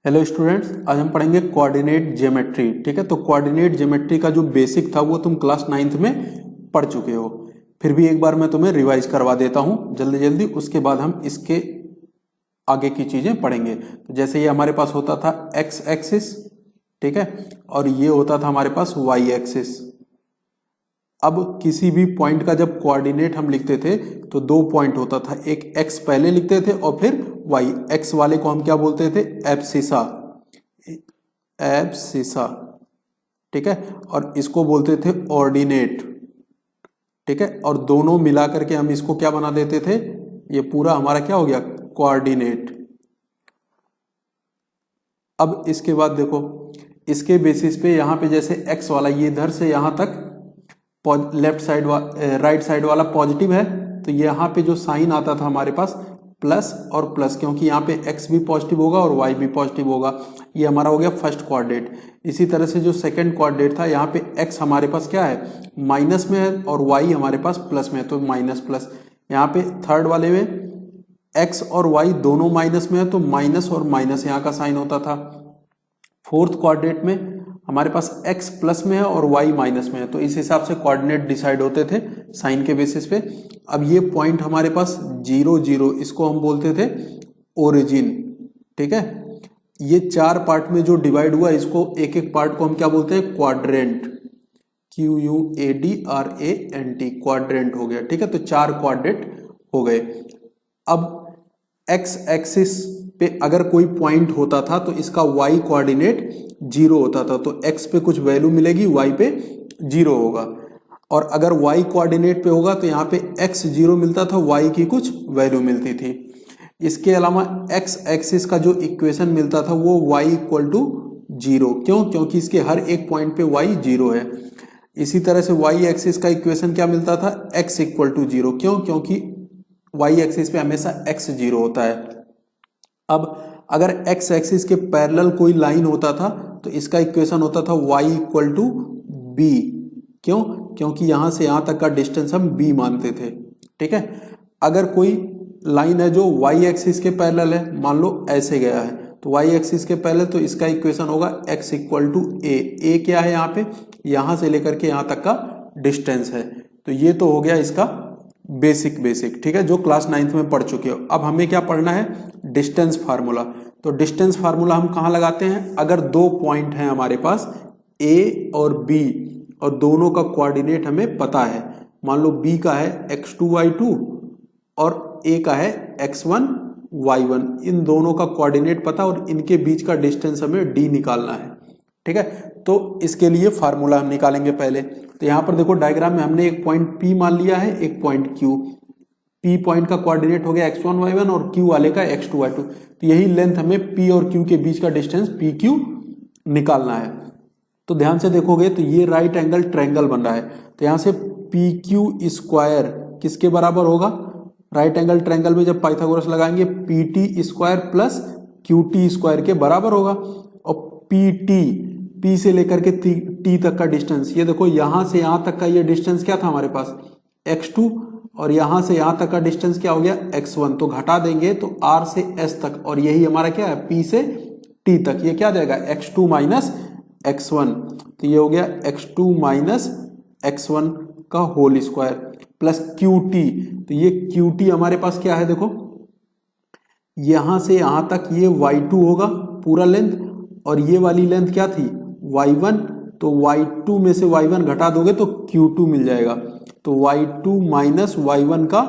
Hello students, आज हम पढ़ेंगे कोऑर्डिनेट ज्योमेट्री। ठीक है, तो कोऑर्डिनेट ज्योमेट्री का जो बेसिक था वो तुम क्लास 9th में पढ़ चुके हो। फिर भी एक बार मैं तुम्हें रिवाइज करवा देता हूं जल्दी जल्दी, उसके बाद हम इसके आगे की चीजें पढ़ेंगे। तो जैसे ये हमारे पास होता था एक्स एक्सिस, ठीक है, और ये होता था हमारे पास वाई एक्सिस। अब किसी भी पॉइंट का जब कोऑर्डिनेट हम लिखते थे तो दो पॉइंट होता था, एक एक्स पहले लिखते थे और फिर वाई। एक्स वाले को हम क्या बोलते थे? एब्सिसा, एब्सिसा, ठीक है, और इसको बोलते थे ऑर्डिनेट, ठीक है, और दोनों मिला करके हम इसको क्या बना देते थे? ये पूरा हमारा क्या हो गया? कोऑर्डिनेट। अब इसके बाद देखो, इसके बेसिस पे यहां पे जैसे एक्स वाला ये इधर से यहां तक लेफ्ट साइड राइट साइड वाला पॉजिटिव है, तो यहाँ पे जो साइन आता था हमारे पास प्लस और प्लस, क्योंकि यहाँ पे एक्स भी पॉजिटिव होगा और वाई भी पॉजिटिव होगा। ये हमारा हो गया फर्स्ट कोऑर्डिनेट। इसी तरह से जो सेकंड कोऑर्डिनेट था, यहाँ पे एक्स हमारे पास क्या है? माइनस में है और वाई हमारे पास प्लस में है, तो माइनस प्लस। यहाँ पे थर्ड वाले में एक्स और वाई दोनों माइनस में है, तो माइनस और माइनस यहाँ का साइन होता था। फोर्थ कोऑर्डिनेट में हमारे पास x प्लस में है और y माइनस में है, तो इस हिसाब से कोऑर्डिनेट डिसाइड होते थे साइन के बेसिस पे। अब ये पॉइंट हमारे पास 0 0, इसको हम बोलते थे ओरिजिन, ठीक है। ये चार पार्ट में जो डिवाइड हुआ, इसको एक एक पार्ट को हम क्या बोलते हैं? क्वाड्रेंट, QUADRANT, क्वाड्रेंट हो गया, ठीक है। तो चार क्वाड्रेंट हो गए। अब x एक्सिस पे अगर कोई पॉइंट होता था तो इसका y कोऑर्डिनेट 0 होता था, तो x पे कुछ वैल्यू मिलेगी, y पे 0 होगा। और अगर y कोऑर्डिनेट पे होगा तो यहाँ पे x 0 मिलता था, y की कुछ वैल्यू मिलती थी। इसके अलावा x एक्सिस का जो इक्वेशन मिलता था वो y इक्वल टू 0, क्यों? क्योंकि इसके हर एक पॉइंट पे y 0 है। इसी तरह से y एक्सिस का इक्वेशन क्या मिलता था? x इक्वल टू 0, क्यों? क्योंकि y एक्सिस पे हमेशा x 0 होता है। अब अगर x एक्सिस के पैरेलल कोई लाइन होता था तो इसका इक्वेशन होता था y इक्वल टू बी, क्यों? क्योंकि यहां से यहां तक का डिस्टेंस हम b मानते थे, ठीक है। अगर कोई लाइन है जो y एक्सिस के पैरेलल है, मान लो ऐसे गया है, तो y एक्सिस के पैरेलल, तो इसका इक्वेशन होगा x इक्वल टू ए क्या है यहाँ पे? यहां से लेकर के यहां तक का डिस्टेंस है। तो ये तो हो गया इसका बेसिक, ठीक है, जो क्लास 9th में पढ़ चुके हो। अब हमें क्या पढ़ना है? Distance formula. तो डिस्टेंस फार्मूला हम कहाँ लगाते हैं? अगर दो पॉइंट हैं हमारे पास A और B और दोनों का कोऑर्डिनेट हमें पता है, मान लो B का है x2 y2 और A का है x1 y1, इन दोनों का कोऑर्डिनेट पता और इनके बीच का डिस्टेंस हमें D निकालना है, ठीक है। तो इसके लिए फार्मूला हम निकालेंगे पहले। तो यहां पर देखो डायग्राम में हमने एक पॉइंट P मान लिया है, एक पॉइंट Q। P पॉइंट का कोऑर्डिनेट हो गया x1 y1 और Q वाले का x2 y2। तो यही लेंथ हमें P और Q के बीच का डिस्टेंस PQ निकालना है। तो ध्यान से देखोगे तो ये राइट एंगल ट्रायंगल बन रहा है, तो यहां से PQ स्क्वायर किसके बराबर होगा? राइट एंगल ट्रायंगल में जब पाइथागोरस लगाएंगे PT square plus QT square के बराबर होगा। और PT, P से लेकर के T तक का डिस्टेंस, ये देखो यहां से यहां तक का ये डिस्टेंस क्या था हमारे पास? x2, और यहां से यहां तक का डिस्टेंस क्या हो गया? x1। तो घटा देंगे तो R से S तक, और यही हमारा क्या है? P से T तक। ये क्या आ जाएगा? x2 माइनस x1, तो ये हो गया x2 माइनस x1 का होल स्क्वायर प्लस QT। तो ये QT हमारे पास क्या है? देखो यहां से यहां तक ये y2 होगा पूरा लेंथ, और ये वाली लेंथ क्या थी? y1। तो y2 में से y1 घटा दोगे तो q2 मिल जाएगा, तो y2 माइनस y1 का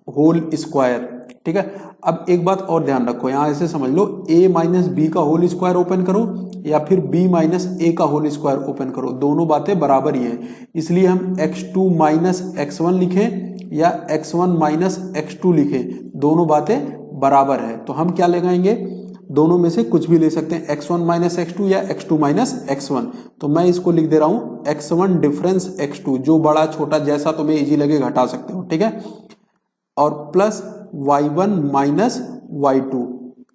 होल स्क्वायर, ठीक है। अब एक बात और ध्यान रखो, यहां ऐसे समझ लो, a माइनस बी का होल स्क्वायर ओपन करो या फिर b माइनस ए का होल स्क्वायर ओपन करो, दोनों बातें बराबर ही हैं। इसलिए हम x2 माइनस x1 लिखें या x1 माइनस x2 लिखें, दोनों बातें बराबर है। तो हम क्या लगाएंगे? दोनों में से कुछ भी ले सकते हैं, x1 माइनस x2 या x2 माइनस x1। तो मैं इसको लिख दे रहा हूं x1 डिफरेंस x2, जो बड़ा छोटा जैसा तुम्हें इजी लगे घटा सकते हो, ठीक है। और प्लस y1 माइनस y2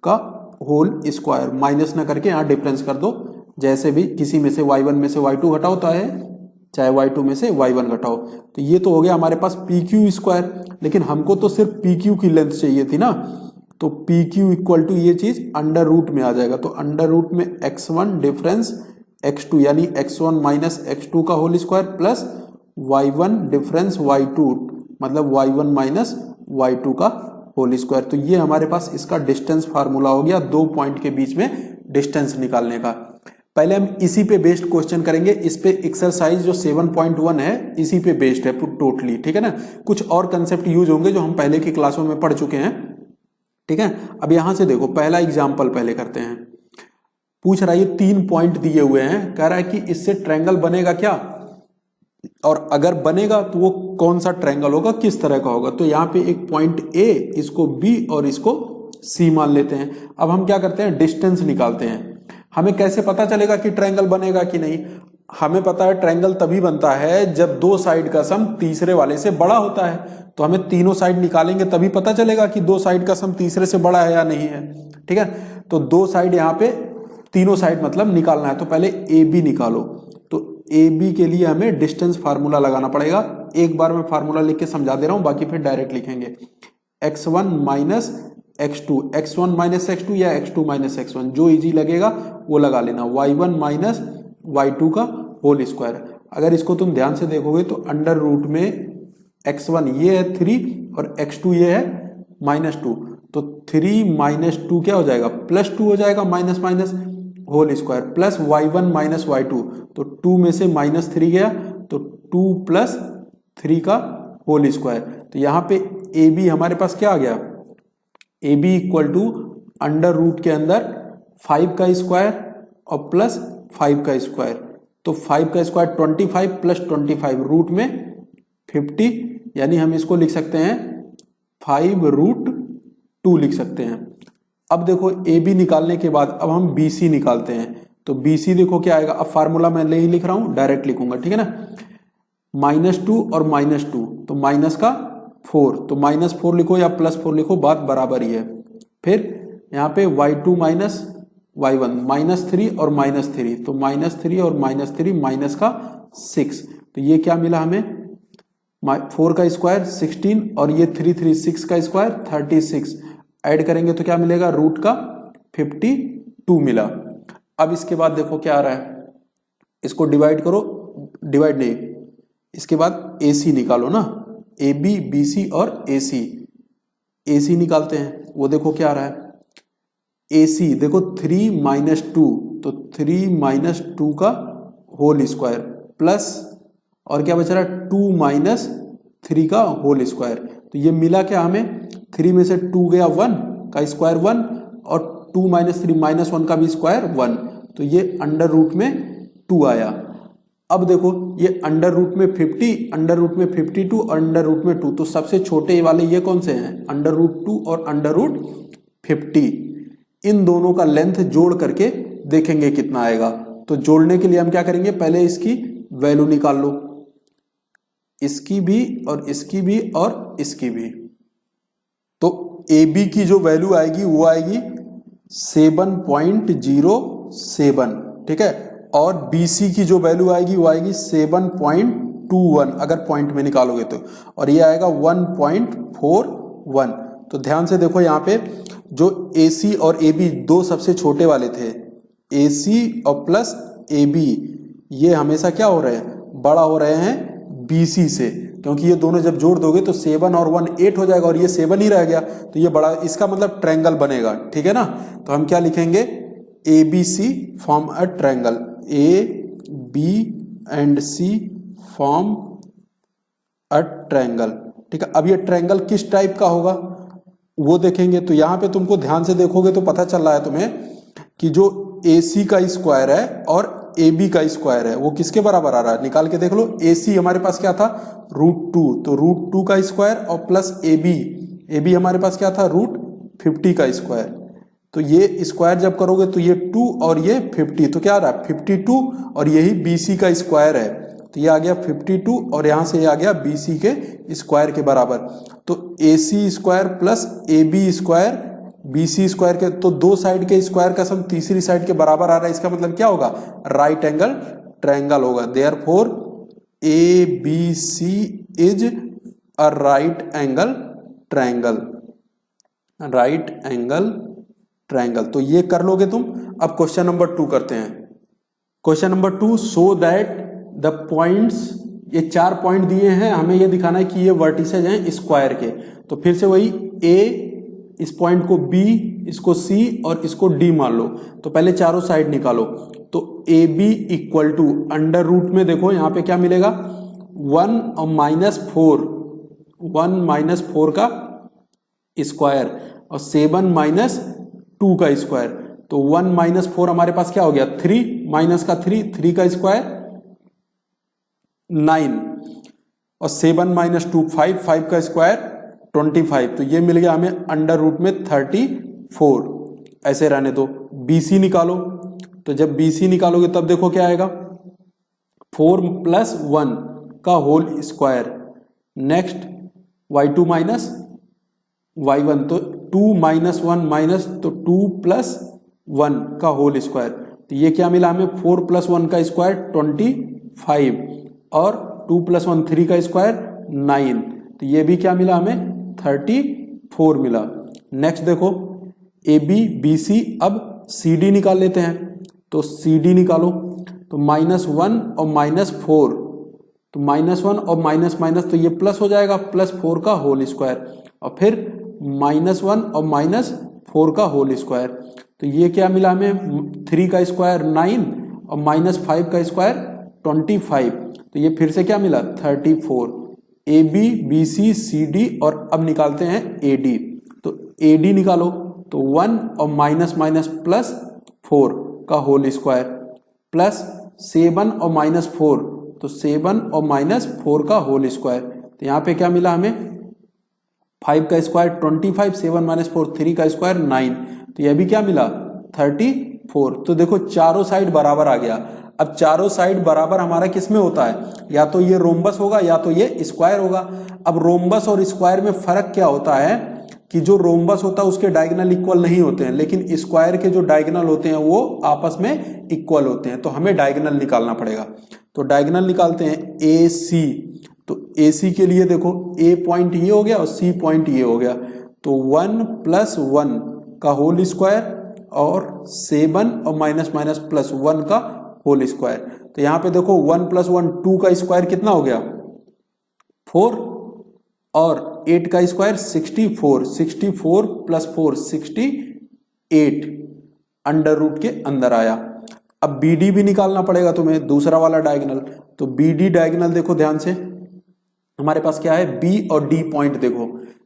का होल स्क्वायर, माइनस ना करके यहां डिफरेंस कर दो, जैसे भी किसी में से y1 में से y2 घटाओ तो है, चाहे y2 में से y1 घटाओ। तो ये तो हो गया हमारे पास PQ स्क्वायर, लेकिन हमको तो सिर्फ PQ की लेंथ चाहिए थी ना, तो पी क्यू इक्वल टू ये चीज अंडर रूट में आ जाएगा, तो अंडर रूट में x1 डिफरेंस x2 यानी x1 माइनस x2 का whole square plus y1 difference y2 मतलब y1 माइनस y2 का होल स्क्वायर। तो ये हमारे पास इसका डिस्टेंस फार्मूला हो गया, दो पॉइंट के बीच में डिस्टेंस निकालने का। पहले हम इसी पे बेस्ड क्वेश्चन करेंगे, इस पे एक्सरसाइज जो 7.1 है इसी पे बेस्ड है टोटली, ठीक है ना। कुछ और कंसेप्ट यूज होंगे जो हम पहले की क्लासों में पढ़ चुके हैं, ठीक है। अब यहां से देखो पहला एग्जाम्पल पहले करते हैं। पूछ रहा है ये 3 पॉइंट दिए हुए हैं, कह रहा है कि इससे ट्रायंगल बनेगा क्या, और अगर बनेगा तो वो कौन सा ट्रायंगल होगा, किस तरह का होगा। तो यहाँ पे एक पॉइंट ए, इसको बी और इसको सी मान लेते हैं। अब हम क्या करते हैं, डिस्टेंस निकालते हैं। हमें कैसे पता चलेगा कि ट्रायंगल बनेगा कि नहीं, हमें पता है ट्रायंगल तभी बनता है जब दो साइड का सम तीसरे वाले से बड़ा होता है। तो हमें तीनों साइड निकालेंगे तभी पता चलेगा कि दो साइड का सम तीसरे से बड़ा है या नहीं है, ठीक है। तो दो साइड यहाँ पे, तीनों साइड मतलब निकालना है, तो पहले ए बी निकालो। तो ए बी के लिए हमें डिस्टेंस फार्मूला लगाना पड़ेगा। एक बार मैं फार्मूला लिख के समझा दे रहा हूं, बाकी फिर डायरेक्ट लिखेंगे। x1 minus x2, x1 minus x2 या x2 माइनस x1, जो इजी लगेगा वो लगा लेना। y1 माइनस y2 का होल स्क्वायर। अगर इसको तुम ध्यान से देखोगे तो अंडर रूट में x1 ये है 3 और x2 ये है -2, तो 3 माइनस 2 क्या हो जाएगा, +2 हो जाएगा, minus minus whole square plus y1 minus y2, तो 2 में से -3 गया तो 2 प्लस 3 का होल स्क्वायर। तो यहाँ पे ए बी हमारे पास क्या आ गया, A B equal to under root के अंदर 5 का स्क्वायर और प्लस 5 का स्क्वायर। तो 5 का स्क्वायर 25 प्लस 25 रूट में 50, यानी हम इसको लिख सकते हैं 5√2 लिख सकते हैं। अब देखो ए बी निकालने के बाद अब हम बी सी निकालते हैं। तो बी सी देखो क्या आएगा, अब फार्मूला मैं नहीं लिख रहा हूं, डायरेक्ट लिखूंगा, ठीक है ना। -2 और -2 तो माइनस का 4, तो -4 लिखो या +4 लिखो, बात बराबर ही है। फिर यहाँ पे y2 माइनस y1 -3 और -3, तो -3 और -3 माइनस का 6, तो ये क्या मिला हमें, 4 का स्क्वायर 16 और ये 3 6 का स्क्वायर 36, ऐड करेंगे तो क्या मिलेगा, रूट का 52 मिला। अब इसके बाद देखो क्या आ रहा है, इसको डिवाइड करो, डिवाइड नहीं, इसके बाद ए सी निकालो ना, ए बी बी सी और ए सी निकालते हैं। वो देखो क्या आ रहा है, ए सी देखो 3 माइनस 2, तो 3 माइनस 2 का होल स्क्वायर प्लस और क्या बच रहा है 2 माइनस 3 का होल स्क्वायर। तो ये मिला क्या हमें, 3 में से 2 गया 1 का स्क्वायर 1 और 2 माइनस 3 -1 का भी स्क्वायर 1, तो ये अंडर रूट में 2 आया। अब देखो ये अंडर रूट में 50, अंडर रूट में 52 और अंडर रूट में 2, तो सबसे छोटे वाले ये कौन से हैं, अंडर रूट 2 और अंडर रूट 50। इन दोनों का लेंथ जोड़ करके देखेंगे कितना आएगा। तो जोड़ने के लिए हम क्या करेंगे, पहले इसकी वैल्यू निकाल लो, इसकी भी और इसकी भी और इसकी भी। तो ए बी की जो वैल्यू आएगी वो आएगी 7.07, ठीक है, और BC की जो वैल्यू आएगी वो आएगी 7.21 अगर पॉइंट में निकालोगे तो, और ये आएगा 1.41। तो ध्यान से देखो यहाँ पे जो AC और AB दो सबसे छोटे वाले थे, AC और प्लस AB, ये हमेशा क्या हो रहे हैं, बड़ा हो रहे हैं BC से, क्योंकि ये दोनों जब जोड़ दोगे तो 7 और 1 8 हो जाएगा और ये 7 ही रह गया, तो ये बड़ा, इसका मतलब ट्रायंगल बनेगा, ठीक है ना। तो हम क्या लिखेंगे, ABC form a triangle, A, B and C form a triangle, ठीक है। अब ये ट्रायंगल किस टाइप का होगा वो देखेंगे। तो यहाँ पे तुमको ध्यान से देखोगे तो पता चल रहा है तुम्हें कि जो AC का स्क्वायर है और AB का स्क्वायर है वो किसके बराबर आ रहा है, निकाल के देख लो। AC हमारे पास क्या था, √2, तो √2 का स्क्वायर और प्लस AB हमारे पास क्या था, √50 का स्क्वायर। तो ये स्क्वायर जब करोगे तो ये 2 और ये 50, तो क्या आ रहा है 52, और यही BC का स्क्वायर है, तो ये आ गया 52 और यहां से ये आ गया BC के स्क्वायर के बराबर। तो AC square plus AB square BC square के, तो दो साइड के स्क्वायर का सम तीसरी साइड के बराबर आ रहा है, इसका मतलब क्या होगा, राइट एंगल ट्रायंगल होगा। Therefore ABC is a right angle triangle. Right angle triangle. तो ये कर लोगे तुम। अब क्वेश्चन नंबर 2 करते हैं। Question number 2, so that the points, ये 4 पॉइंट दिए हैं, हमें ये दिखाना है कि ये वर्टिसेज हैं स्क्वायर के। तो फिर से वही ए, इस पॉइंट को बी, इसको सी और इसको डी मान लो। तो पहले चारों साइड निकालो। तो A B equal to under root में देखो यहाँ पे क्या मिलेगा, 1 और -4, 1 -4 का स्क्वायर और 7 -2 का स्क्वायर। तो 1 -4 हमारे पास क्या हो गया, 3 माइनस का 3, 3 का स्क्वायर 9 और 7 -2 5, 5 का स्क्वायर 25। तो ये मिल गया हमें अंडर रूट में 34। ऐसे रहने दो। BC निकालो। तो जब BC निकालोगे तब देखो क्या आएगा, 4 + 1 का whole square. Next y2 minus y1, तो 2 - 1 माइनस, तो 2 + 1 का होल स्क्वायर। तो ये क्या मिला हमें, 4 + 1 का स्क्वायर 25 और 2 + 1 3 का स्क्वायर 9। तो ये भी क्या मिला हमें, 34 मिला। नेक्स्ट देखो AB BC, अब CD निकाल लेते हैं। तो CD निकालो। तो -1 और -4, तो -1 और माइनस माइनस, तो ये प्लस हो जाएगा, +4 का होल स्क्वायर और फिर -1 और -4 का होल स्क्वायर। तो ये क्या मिला हमें, 3 का स्क्वायर 9 और -5 का स्क्वायर 25। तो ये फिर से क्या मिला, 34। AB BC CD और अब निकालते हैं AD। तो AD निकालो। तो 1 और -+4 का होल स्क्वायर प्लस 7 और -4, तो 7 और -4 का होल स्क्वायर। तो यहाँ पे क्या मिला हमें, 5 का स्क्वायर 25, 7 - 4 3 का स्क्वायर 9। तो यह भी क्या मिला, 34। तो देखो चारों साइड बराबर आ गया। अब चारों साइड बराबर हमारा किस में होता है, या तो ये रोम्बस होगा या तो ये स्क्वायर होगा। अब रोम्बस और स्क्वायर में फर्क क्या होता है कि जो रोम्बस होता है उसके डायगोनल इक्वल नहीं होते हैं, लेकिन स्क्वायर के जो डायगोनल होते हैं वो आपस में इक्वल होते हैं। तो हमें डायगोनल निकालना पड़ेगा। तो डायगोनल निकालते हैं AC। तो AC के लिए देखो A पॉइंट ये हो गया और C पॉइंट ये हो गया। तो 1 + 1 का होल स्क्वायर और 7 और +1 का होल स्क्वायर। तो यहाँ पे देखो 1 + 1 2 का स्क्वायर कितना हो गया, 4 और 8 का स्क्वायर 64, 64 + 4 68 अंडर रूट के अंदर आया। अब BD भी निकालना पड़ेगा तुम्हें, दूसरा वाला डायगोनल। तो BD डायगोनल देखो ध्यान से, हमारे पास क्या है, B और D पॉइंट देखो।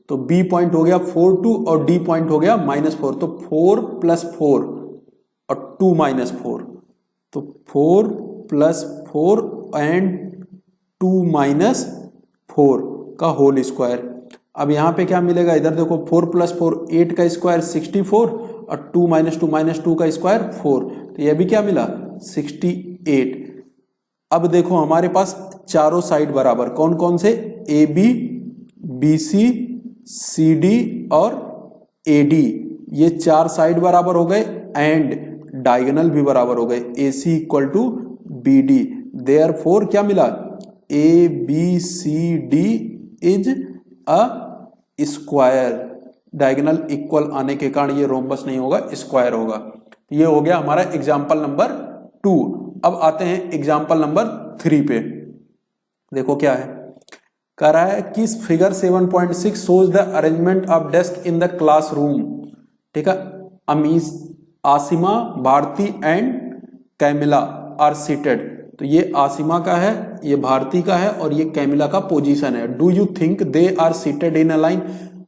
तो B पॉइंट हो गया 4 2 और D पॉइंट हो गया -4। तो 4 + 4 और 2 - 4, तो 4 + 4 एंड 2 - 4 का होल स्क्वायर। अब यहाँ पे क्या मिलेगा, इधर देखो 4 + 4 8 का स्क्वायर 64 और 2 - 2 का स्क्वायर 4। तो यह भी क्या मिला, 68। अब देखो हमारे पास चारों साइड बराबर कौन कौन से, AB BC CD और AD, ये 4 साइड बराबर हो गए एंड डायगोनल भी बराबर हो गए। AC = BD, देयरफॉर क्या मिला, ABCD is a square. Diagonal equal आने के कारण ये रोम्बस नहीं होगा, स्क्वायर होगा। ये हो गया हमारा एग्जाम्पल नंबर 2। अब आते हैं एग्जाम्पल नंबर 3 पे। देखो क्या है, कह रहा है कि figure 7.6 shows the arrangement of desk in the classroom. ठीक है, Amish, Asima, Bharti and Camilla are seated. तो ये आसिमा का है, ये भारती का है और ये कैमिला का पोजीशन है। Do you think they are seated in a line.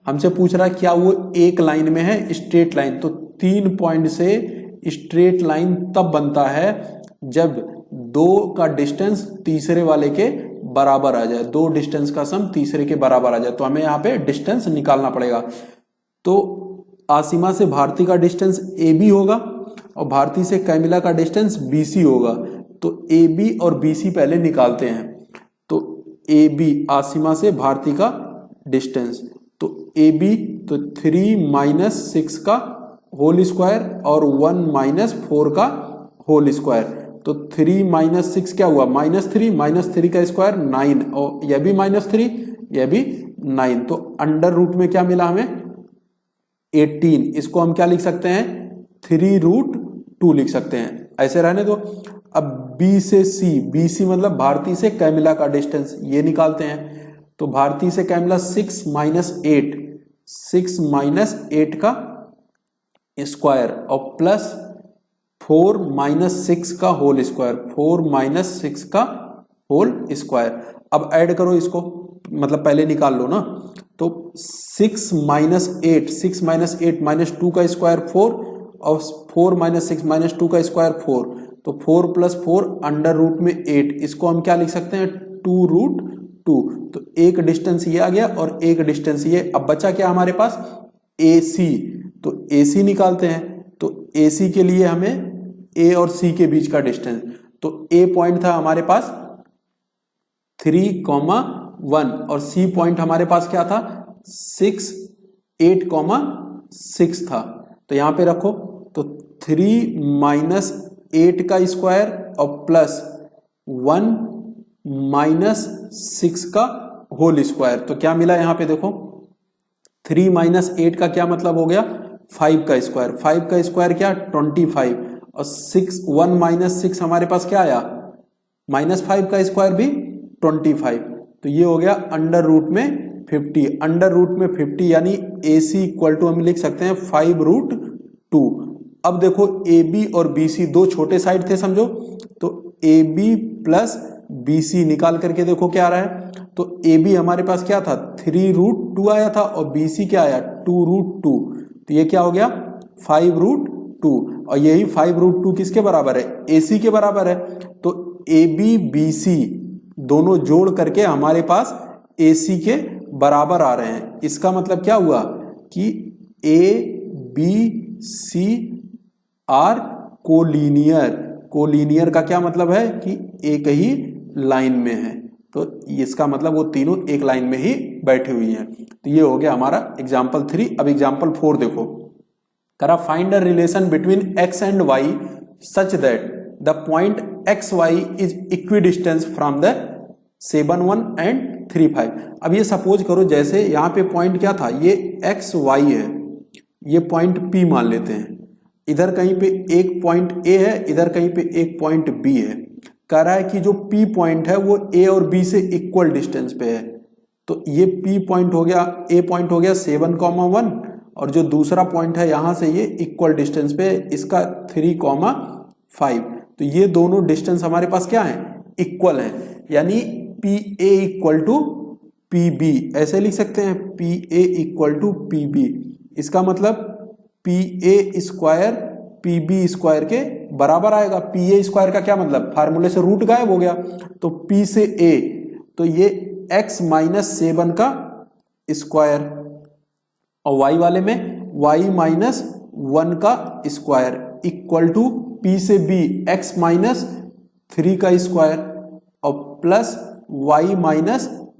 हमसे पूछ रहा है क्या वो एक लाइन में है, स्ट्रेट लाइन। तो 3 पॉइंट से स्ट्रेट लाइन तब बनता है जब 2 का डिस्टेंस तीसरे वाले के बराबर आ जाए, 2 डिस्टेंस का सम तीसरे के बराबर आ जाए। तो हमें यहाँ पे डिस्टेंस निकालना पड़ेगा। तो आसिमा से भारती का डिस्टेंस AB होगा और भारती से कैमिला का डिस्टेंस BC होगा। तो AB और BC पहले निकालते हैं। तो AB आसिमा से भारती का डिस्टेंस, तो AB तो 3 - 6 का होल स्क्वायर और 1 - 4 का होल स्क्वायर। तो 3 - 6 क्या हुआ, -3 का स्क्वायर 9 और यह भी -3, यह भी 9। तो अंडर रूट में क्या मिला हमें, 18, इसको हम क्या लिख सकते हैं 3√2 लिख सकते हैं, ऐसे रहने दो। अब बी से सी, बी सी मतलब भारती से कैमिला का डिस्टेंस, ये निकालते हैं। तो भारती से कैमिला 6 - 8, 6 - 8 का स्क्वायर और प्लस 4 - 6 का होल स्क्वायर, 4 - 6 का होल स्क्वायर। अब ऐड करो इसको, मतलब पहले निकाल लो ना। तो 6 - 8, 6 - 8 - 2 का स्क्वायर 4 और 4 - 6 - 2 का स्क्वायर 4, तो 4 + 4 √8, इसको हम क्या लिख सकते हैं 2√2। तो एक डिस्टेंस ये आ गया और एक डिस्टेंस ये। अब बचा क्या हमारे पास AC, तो AC निकालते हैं। तो AC के लिए हमें A और C के बीच का डिस्टेंस, तो A पॉइंट था हमारे पास 3,1 और C पॉइंट हमारे पास क्या था 6, 8,6 था। तो यहां पे रखो, तो 3 - 8 का स्क्वायर और प्लस 1 - 6 का होल स्क्वायर। तो क्या मिला यहां पे देखो, 3 - 8 का क्या मतलब हो गया 5 का स्क्वायर, 5 का स्क्वायर क्या 25, और 1 - 6 हमारे पास क्या आया -5 का स्क्वायर भी 25। तो ये हो गया √50, √50 यानी AC इक्वल टू हम लिख सकते हैं 5√2। अब देखो AB और BC दो छोटे साइड थे समझो, तो AB + BC निकाल करके देखो क्या आ रहा है। तो AB हमारे पास क्या था 3√2 आया था और BC क्या आया 2√2, तो ये क्या हो गया 5√2, और यही 5√2 किसके बराबर है AC के बराबर है। तो AB BC दोनों जोड़ करके हमारे पास AC के बराबर आ रहे हैं। इसका मतलब क्या हुआ कि ABC आर कोलिनियर, कोलिनियर का क्या मतलब है कि एक ही लाइन में है, तो इसका मतलब वो तीनों एक लाइन में ही बैठी हुई हैं। तो ये हो गया हमारा एग्जाम्पल 3। अब एग्जाम्पल 4 देखो, करा find the relation between x and y such that the point xy is equidistance from the 7, 1 and 3, 5। अब ये सपोज करो जैसे यहाँ पे पॉइंट क्या था, ये xy है, ये पॉइंट P मान लेते हैं, इधर कहीं पे एक पॉइंट A है, इधर कहीं पे एक पॉइंट B है। कह रहा है कि जो P पॉइंट है वो A और B से इक्वल डिस्टेंस पे है। तो ये P पॉइंट हो गया, A पॉइंट हो गया 7,1, और जो दूसरा पॉइंट है यहां से ये इक्वल डिस्टेंस पे है, इसका 3,5। तो ये दोनों डिस्टेंस हमारे पास क्या है इक्वल है, यानी PA इक्वल टू PB, ऐसे लिख सकते हैं PA इक्वल टू PB। इसका मतलब PA स्क्वायर PB स्क्वायर के बराबर आएगा। PA स्क्वायर का क्या मतलब, फार्मूले से रूट गायब हो गया, तो P से A, तो ये x - 7 का स्क्वायर, और y वाले में y - 1 का स्क्वायर इक्वल टू P से B x - 3 का स्क्वायर और प्लस y -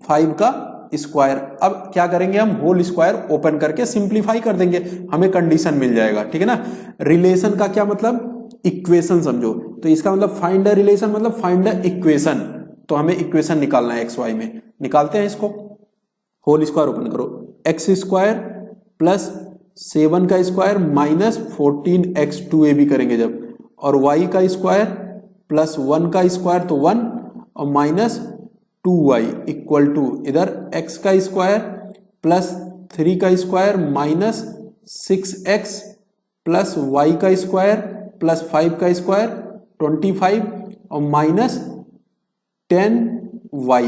5 का स्क्वायर। अब क्या करेंगे हम होल स्क्वायर ओपन करके सिंप्लीफाई कर देंगे, हमें कंडीशन मिल जाएगा, ठीक है ना। रिलेशन का क्या मतलब इक्वेशन समझो, तो इसका मतलब फाइंड द रिलेशन मतलब फाइंड द इक्वेशन, तो हमें इक्वेशन निकालना है XY में। निकालते हैं इसको, होल स्क्वायर ओपन करो, x स्क्वायर प्लस 7 का स्क्वायर माइनस 14x 2ab करेंगे जब, और y का स्क्वायर प्लस 1 का स्क्वायर तो 1 और माइनस 2y इक्वल टू इधर x का स्क्वायर प्लस 3 का square minus 6x plus y का स्क्वायर प्लस 5 का स्क्वायर 25 और माइनस 10y।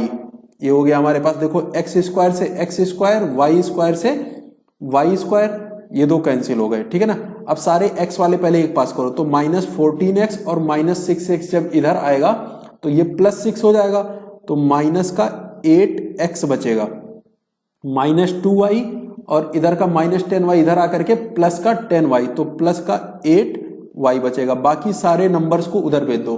ये हो गया हमारे पास, देखो x स्क्वायर से x स्क्वायर, y स्क्वायर से y स्क्वायर, ये दो कैंसिल हो गए, ठीक है ना। अब सारे x वाले पहले एक पास करो, तो माइनस 14x और माइनस 6x जब इधर आएगा तो ये प्लस 6 हो जाएगा, तो माइनस का 8x बचेगा, माइनस 2y और इधर का माइनस 10y इधर आकर के प्लस का 10y, तो प्लस का 8y बचेगा। बाकी सारे नंबर्स को उधर भेज दो,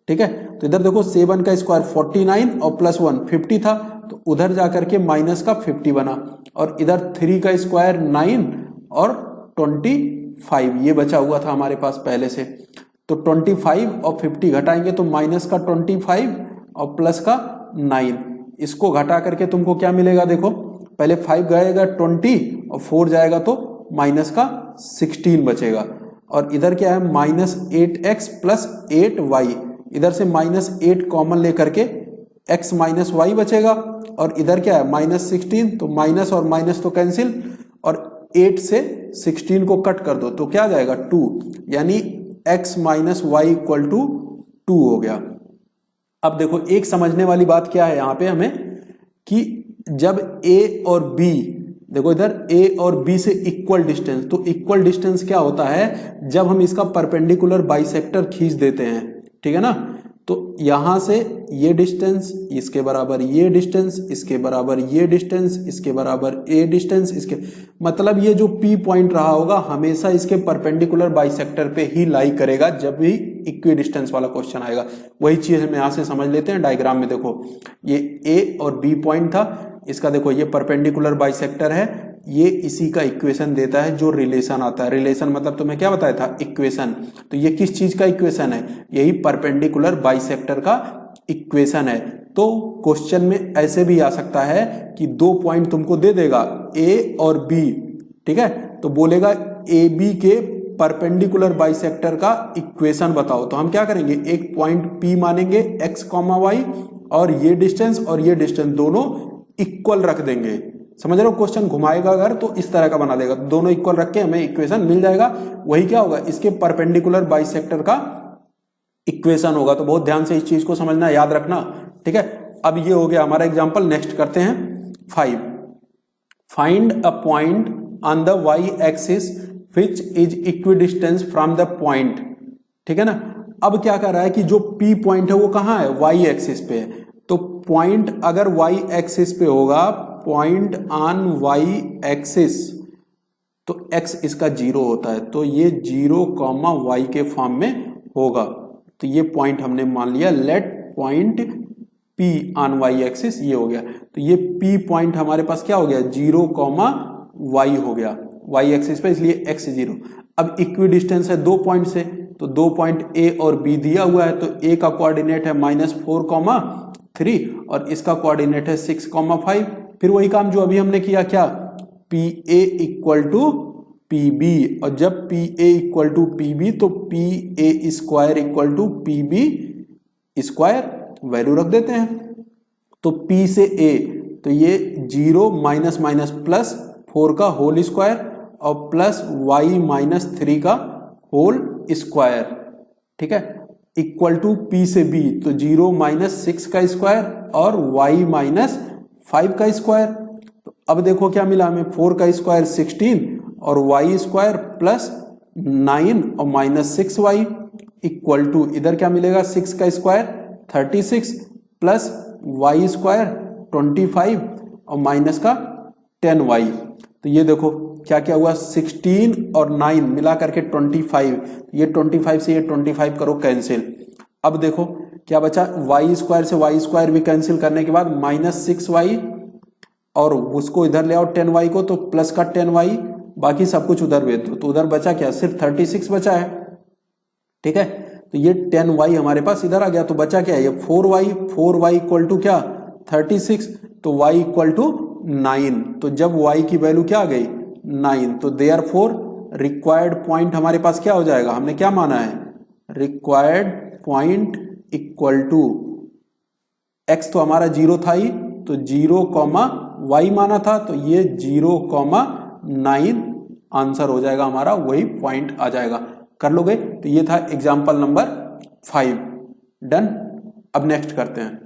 ठीक है। तो इधर देखो 7 का स्क्वायर 49 और प्लस 1 50 था, तो उधर जाकर के माइनस का 50 बना, और इधर 3 का स्क्वायर 9 और 25 ये बचा हुआ था हमारे पास पहले से। तो 25 और 50 घटाएंगे तो माइनस का 25 और प्लस का 9, इसको घटा करके तुमको क्या मिलेगा, देखो पहले 5 जाएगा 20 और 4 जाएगा तो माइनस का 16 बचेगा। और इधर क्या है, -8x प्लस 8y, इधर से -8 कॉमन लेकर के x माइनस वाई बचेगा। और इधर क्या है -16, तो माइनस और माइनस तो कैंसिल, और 8 से 16 को कट कर दो तो क्या आ जाएगा 2, यानी x minus Y equal to 2 हो गया। अब देखो एक समझने वाली बात क्या है यहाँ पे हमें, कि जब a और b, देखो इधर a और b से इक्वल डिस्टेंस, तो इक्वल डिस्टेंस क्या होता है, जब हम इसका परपेंडिकुलर बाइसेक्टर खींच देते हैं, ठीक है ना। तो यहां से ये डिस्टेंस इसके बराबर, ये डिस्टेंस इसके बराबर, ये डिस्टेंस इसके बराबर, ए डिस्टेंस इसके, मतलब ये जो P पॉइंट रहा होगा हमेशा इसके परपेंडिकुलर बाइसेक्टर पे ही लाई करेगा जब भी इक्वी डिस्टेंस वाला क्वेश्चन आएगा। वही चीज हम यहां से समझ लेते हैं। डायग्राम में देखो ये A और B पॉइंट था, इसका देखो ये परपेंडिकुलर बाइसेक्टर है, ये इसी का इक्वेशन देता है जो रिलेशन आता है। रिलेशन मतलब तुम्हें क्या बताया था, इक्वेशन। तो ये किस चीज का इक्वेशन है, यही परपेंडिकुलर बाइसेक्टर का इक्वेशन है। तो क्वेश्चन में ऐसे भी आ सकता है कि 2 पॉइंट तुमको दे देगा A और B, ठीक है, तो बोलेगा AB के परपेंडिकुलर बाइसेक्टर का इक्वेशन बताओ। तो हम क्या करेंगे, एक पॉइंट P मानेंगे x, y, और ये डिस्टेंस दोनों इक्वल रख देंगे। समझ रहे हो, क्वेश्चन घुमाएगा अगर तो इस तरह का बना देगा, तो दोनों इक्वल रख के हमें इक्वेशन मिल जाएगा। वही क्या होगा, इसके परपेंडिकुलर बाइसेक्टर का इक्वेशन होगा। तो बहुत ध्यान से इस चीज को समझना, याद रखना, ठीक है। अब ये हो गया हमारा एग्जांपल। नेक्स्ट करते हैं 5। Find a point on the y axis which is equidistance from the point, ठीक है ना। अब क्या कर रहा है कि जो P पॉइंट है वो कहाँ है, y एक्सिस पे है। तो पॉइंट अगर y एक्सिस पे होगा, पॉइंट ऑन y एक्सिस, तो x इसका 0 होता है, तो ये 0, y के फॉर्म में होगा। तो ये पॉइंट हमने मान लिया, let point P on y axis, ये हो गया। तो ये P पॉइंट हमारे पास क्या हो गया, 0, y हो गया y एक्सिस पे, इसलिए x 0। अब इक्वी डिस्टेंस है 2 पॉइंट से, तो 2 पॉइंट A और B दिया हुआ है, तो A का कोऑर्डिनेट है -4, 3 और इसका कोऑर्डिनेट है 6, 5। फिर वही काम जो अभी हमने किया, क्या, PA इक्वल टू PB, और जब PA इक्वल टू PB तो PA square equal to PB square, value रख देते हैं। तो P से A, तो ये 0 माइनस माइनस प्लस 4 का होल स्क्वायर और प्लस y माइनस 3 का होल स्क्वायर, ठीक है, इक्वल टू P से B, तो 0 माइनस 6 का स्क्वायर और y माइनस 5 का स्क्वायर। तो अब देखो क्या मिला हमें, 4 का स्क्वायर 16 और y स्क्वायर प्लस 9 और माइनस 6y इक्वल टू, इधर क्या मिलेगा, 6 का स्क्वायर 36 प्लस y स्क्वायर 25 और माइनस का 10y। तो ये देखो क्या क्या हुआ, 16 और 9 मिला करके 25, ये 25 से ये 25 करो कैंसिल। अब देखो क्या बचा, y स्क्वायर से y स्क्वायर भी कैंसिल करने के बाद -6y, और उसको इधर ले आओ 10y को, तो प्लस का 10y, बाकी सब कुछ उधर भेज दो। तो उधर बचा क्या, सिर्फ 36 बचा है, ठीक है। तो ये 10y हमारे पास इधर आ गया, तो बचा क्या है, ये 4y इक्वल टू क्या, 36, तो y इक्वल टू 9। तो जब y की वैल्यू क्या आ गई, 9, तो देयरफॉर रिक्वायर्ड पॉइंट हमारे पास क्या हो जाएगा, हमने क्या माना है, required point equal to, x तो हमारा 0 था ही, तो 0, y माना था, तो ये 0, 9 आंसर हो जाएगा हमारा, वही पॉइंट आ जाएगा। कर लोगे, तो ये था एग्जाम्पल नंबर 5, डन। अब नेक्स्ट करते हैं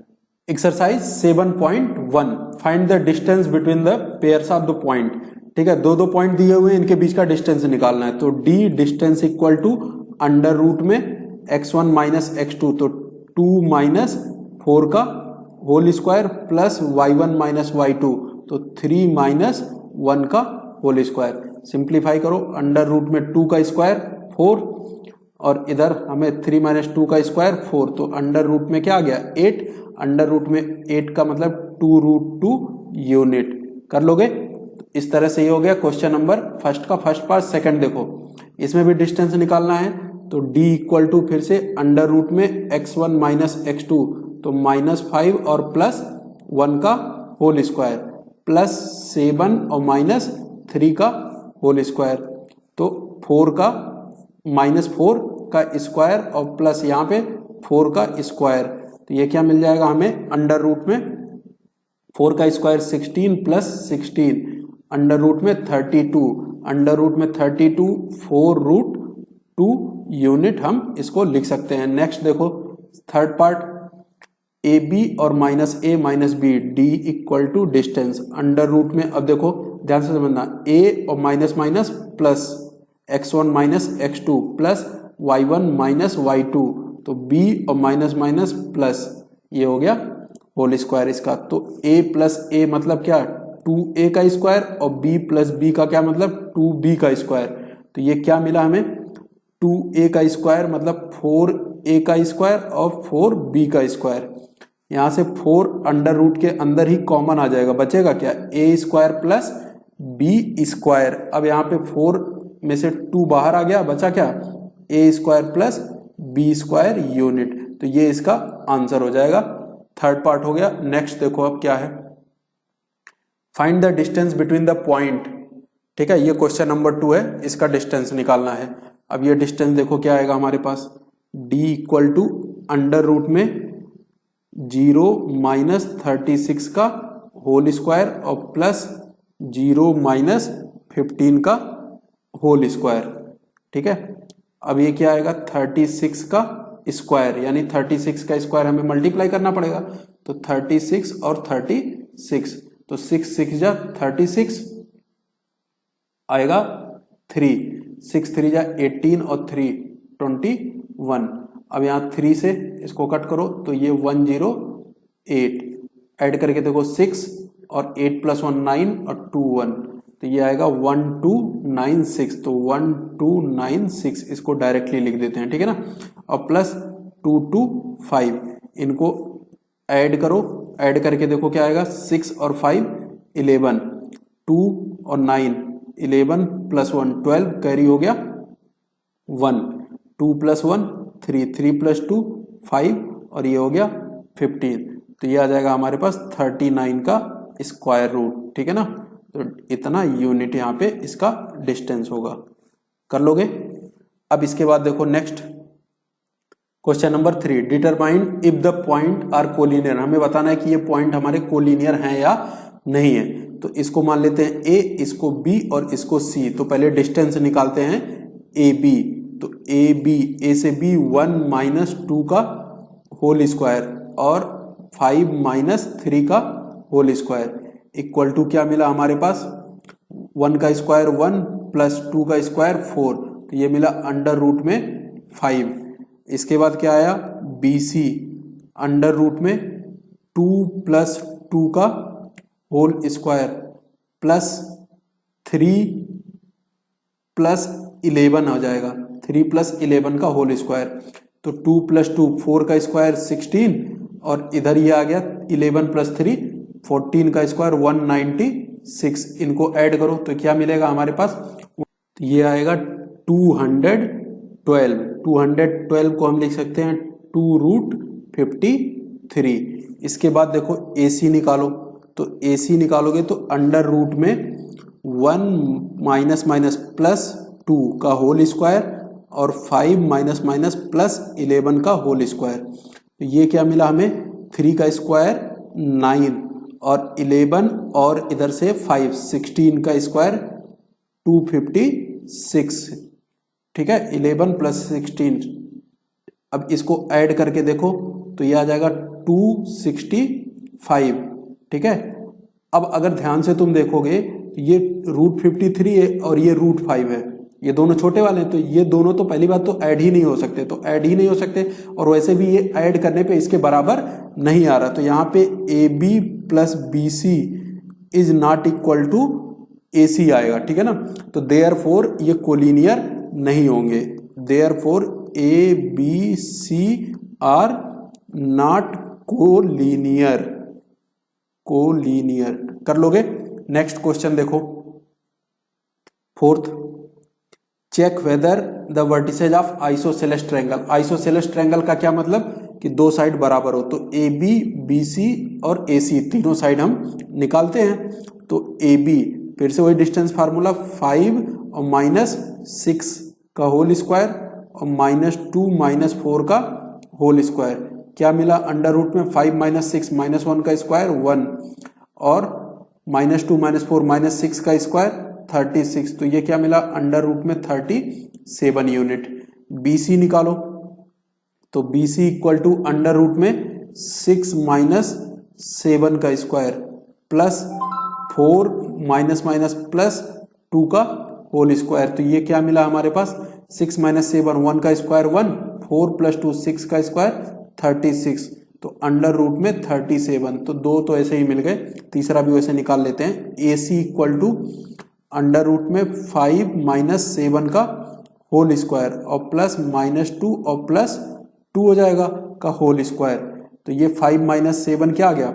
exercise 7.1, find the distance between the pairs of the point, ठीक है। 2 पॉइंट दिए हुए हैं, इनके बीच का डिस्टेंस निकालना है। तो d distance equal to under root में x1 माइनस x2, तो 2 माइनस 4 का whole square plus y1 minus y2, तो 3 माइनस 1 का होल स्क्वायर। सिंप्लीफाई करो, अंडर रूट में 2 का स्क्वायर 4, और इधर हमें 3 माइनस 2 का स्क्वायर 4, तो अंडर रूट में क्या आ गया 8, अंडर रूट में 8 का मतलब 2√2 यूनिट। कर लोगे, इस तरह से ये हो गया क्वेश्चन नंबर फर्स्ट का फर्स्ट पार्ट। सेकंड देखो, इसमें भी डिस्टेंस निकालना है, तो d इक्वल टू फिर से अंडर रूट में x1 माइनस x2, तो -5 और प्लस 1 का होल स्क्वायर प्लस 7 और -3 का होल स्क्वायर, तो 4 का -4 का स्क्वायर और प्लस यहाँ पे 4 का स्क्वायर, तो ये क्या मिल जाएगा हमें अंडर रूट में 4 का स्क्वायर 16 प्लस 16 अंडर रूट में 32, अंडर रूट में 32 4√2 यूनिट हम इसको लिख सकते हैं। नेक्स्ट देखो थर्ड पार्ट, ए बी और -a -b d equal to distance under root में। अब देखो ध्यान से समझना, a और minus minus plus x1 minus x2 plus y1 minus y2, तो b और माइनस माइनस प्लस ये हो गया होल स्क्वायर इसका। तो a प्लस a मतलब क्या 2a का स्क्वायर और b प्लस b का क्या मतलब 2b का स्क्वायर, तो ये क्या मिला हमें 2a का स्क्वायर मतलब 4a का स्क्वायर और 4b का स्क्वायर। यहाँ से 4 अंडर रूट के अंदर ही कॉमन आ जाएगा, बचेगा क्या a square plus b square. अब यहाँ पे 4 में से 2 बाहर आ गया, बचा क्या a square plus b square unit, तो ये इसका आंसर हो जाएगा। थर्ड पार्ट हो गया। नेक्स्ट देखो अब क्या है, find the distance between the point. ठीक है, ये क्वेश्चन नंबर 2 है, इसका डिस्टेंस निकालना है। अब ये डिस्टेंस देखो क्या आएगा हमारे पास, d equal to under root में 0 माइनस 36 का होल स्क्वायर और प्लस 0 माइनस 15 का होल स्क्वायर। ठीक है, अब ये क्या आएगा 36 का स्क्वायर, यानी 36 का स्क्वायर हमें मल्टीप्लाई करना पड़ेगा, तो 36 और 36, तो 6 6 जा 36 आएगा 3, 6 3 जा 18 और 3 21। अब यहाँ 3 से इसको कट करो तो ये 108, ऐड करके देखो 6 और 8 प्लस 1 9 और 2 1, तो ये आएगा 1296, तो 1296 इसको डायरेक्टली लिख देते हैं। ठीक है ना, और प्लस 225 इनको ऐड करो, ऐड करके देखो क्या आएगा 6 और 5 11, 2 और 9 11 प्लस 1 12, कैरी हो गया 1, 2 प्लस 1 3, 3 प्लस 2 5 और ये हो गया 15, तो ये आ जाएगा हमारे पास 39 का स्क्वायर रूट। ठीक है ना, तो इतना यूनिट यहाँ पे इसका डिस्टेंस होगा, कर लोगे। अब इसके बाद देखो next question number 3, determine if the point are collinear. हमें बताना है कि ये पॉइंट हमारे कोलिनियर हैं या नहीं है। तो इसको मान लेते हैं a, इसको b और इसको c। तो पहले डिस्टेंस निकालते हैं ए बी, तो ए बी, ए से b 1 माइनस 2 का होल स्क्वायर और 5 माइनस 3 का होल स्क्वायर इक्वल टू क्या मिला हमारे पास 1 का स्क्वायर 1 प्लस 2 का स्क्वायर 4, तो ये मिला अंडर रूट में 5। इसके बाद क्या आया बी सी, अंडर रूट में 2 प्लस 2 का होल स्क्वायर प्लस 3 प्लस 11 हो जाएगा, 3 प्लस 11 का होल स्क्वायर, तो 2 प्लस 2 4 का स्क्वायर 16 और इधर ये आ गया 11 प्लस 3 14 का स्क्वायर 196, इनको ऐड करो तो क्या मिलेगा हमारे पास, तो ये आएगा 212। 212 को हम लिख सकते हैं 2√53। इसके बाद देखो AC निकालो, तो AC निकालोगे तो अंडर रूट में 1 माइनस माइनस प्लस 2 का होल स्क्वायर और 5 माइनस माइनस प्लस 11 का होल स्क्वायर, तो ये क्या मिला हमें 3 का स्क्वायर 9 और 11 और इधर से 5 16 का स्क्वायर 256। ठीक है, 11 प्लस 16, अब इसको ऐड करके देखो तो ये आ जाएगा 265। ठीक है, अब अगर ध्यान से तुम देखोगे ये √53 है और ये √5 है, ये दोनों छोटे वाले हैं, तो ये दोनों तो पहली बात तो ऐड ही नहीं हो सकते, तो ऐड ही नहीं हो सकते, और वैसे भी ये ऐड करने पे इसके बराबर नहीं आ रहा, तो यहाँ पे A B plus B C is not equal to A C आएगा। ठीक है ना, तो देयरफॉर ये कोलिनियर नहीं होंगे, therefore A B C are not collinear. Collinear कर लोगे। नेक्स्ट क्वेश्चन देखो 4th, check whether the vertices of isosceles triangle. Isosceles triangle का क्या मतलब कि दो साइड बराबर हो, तो ए बी बी सी और ए सी तीनों साइड हम निकालते हैं, तो ए बी फिर से वही डिस्टेंस फार्मूला, 5 और -6 का होल स्क्वायर और -2 -4 का होल स्क्वायर। क्या मिला अंडर रूट में? 5 - 6 -1 का स्क्वायर 1 और -2 -4 -6 का स्क्वायर 36। तो ये क्या मिला अंडर रूट में 37 यूनिट। BC निकालो, तो BC equal to under root में 6 - 7 का स्क्वायर प्लस 4 प्लस 2 का होल स्क्वायर। तो ये क्या मिला हमारे पास? 6 - 7 1 का स्क्वायर 1, 4 + 2 6 का स्क्वायर 36। तो अंडर रूट में 37। तो दो तो ऐसे ही मिल गए, तीसरा भी वैसे निकाल लेते हैं। AC equal to under root में 5 - 7 का होल स्क्वायर और प्लस -2 और प्लस 2 हो जाएगा का होल स्क्वायर। तो ये 5 - 7 क्या आ गया?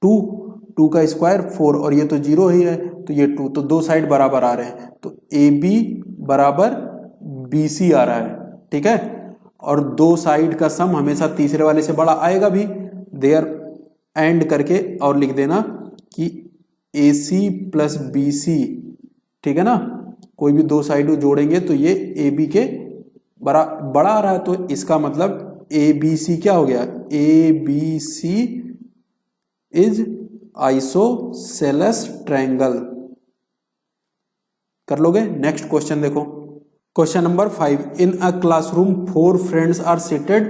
2 का स्क्वायर 4 और ये तो 0 ही है तो ये 2, तो दो साइड बराबर आ रहे हैं। तो AB बराबर BC आ रहा है, ठीक है। और दो साइड का सम हमेशा तीसरे वाले से बड़ा आएगा भी। देयर एंड करके और लिख देना कि AC प्लस BC, ठीक है ना। कोई भी दो साइड जोड़ेंगे तो ये AB के बड़ा आ रहा है, तो इसका मतलब ABC क्या हो गया? ABC is isosceles triangle. कर लोगे? नेक्स्ट क्वेश्चन देखो, question number 5। In a classroom 4 friends are seated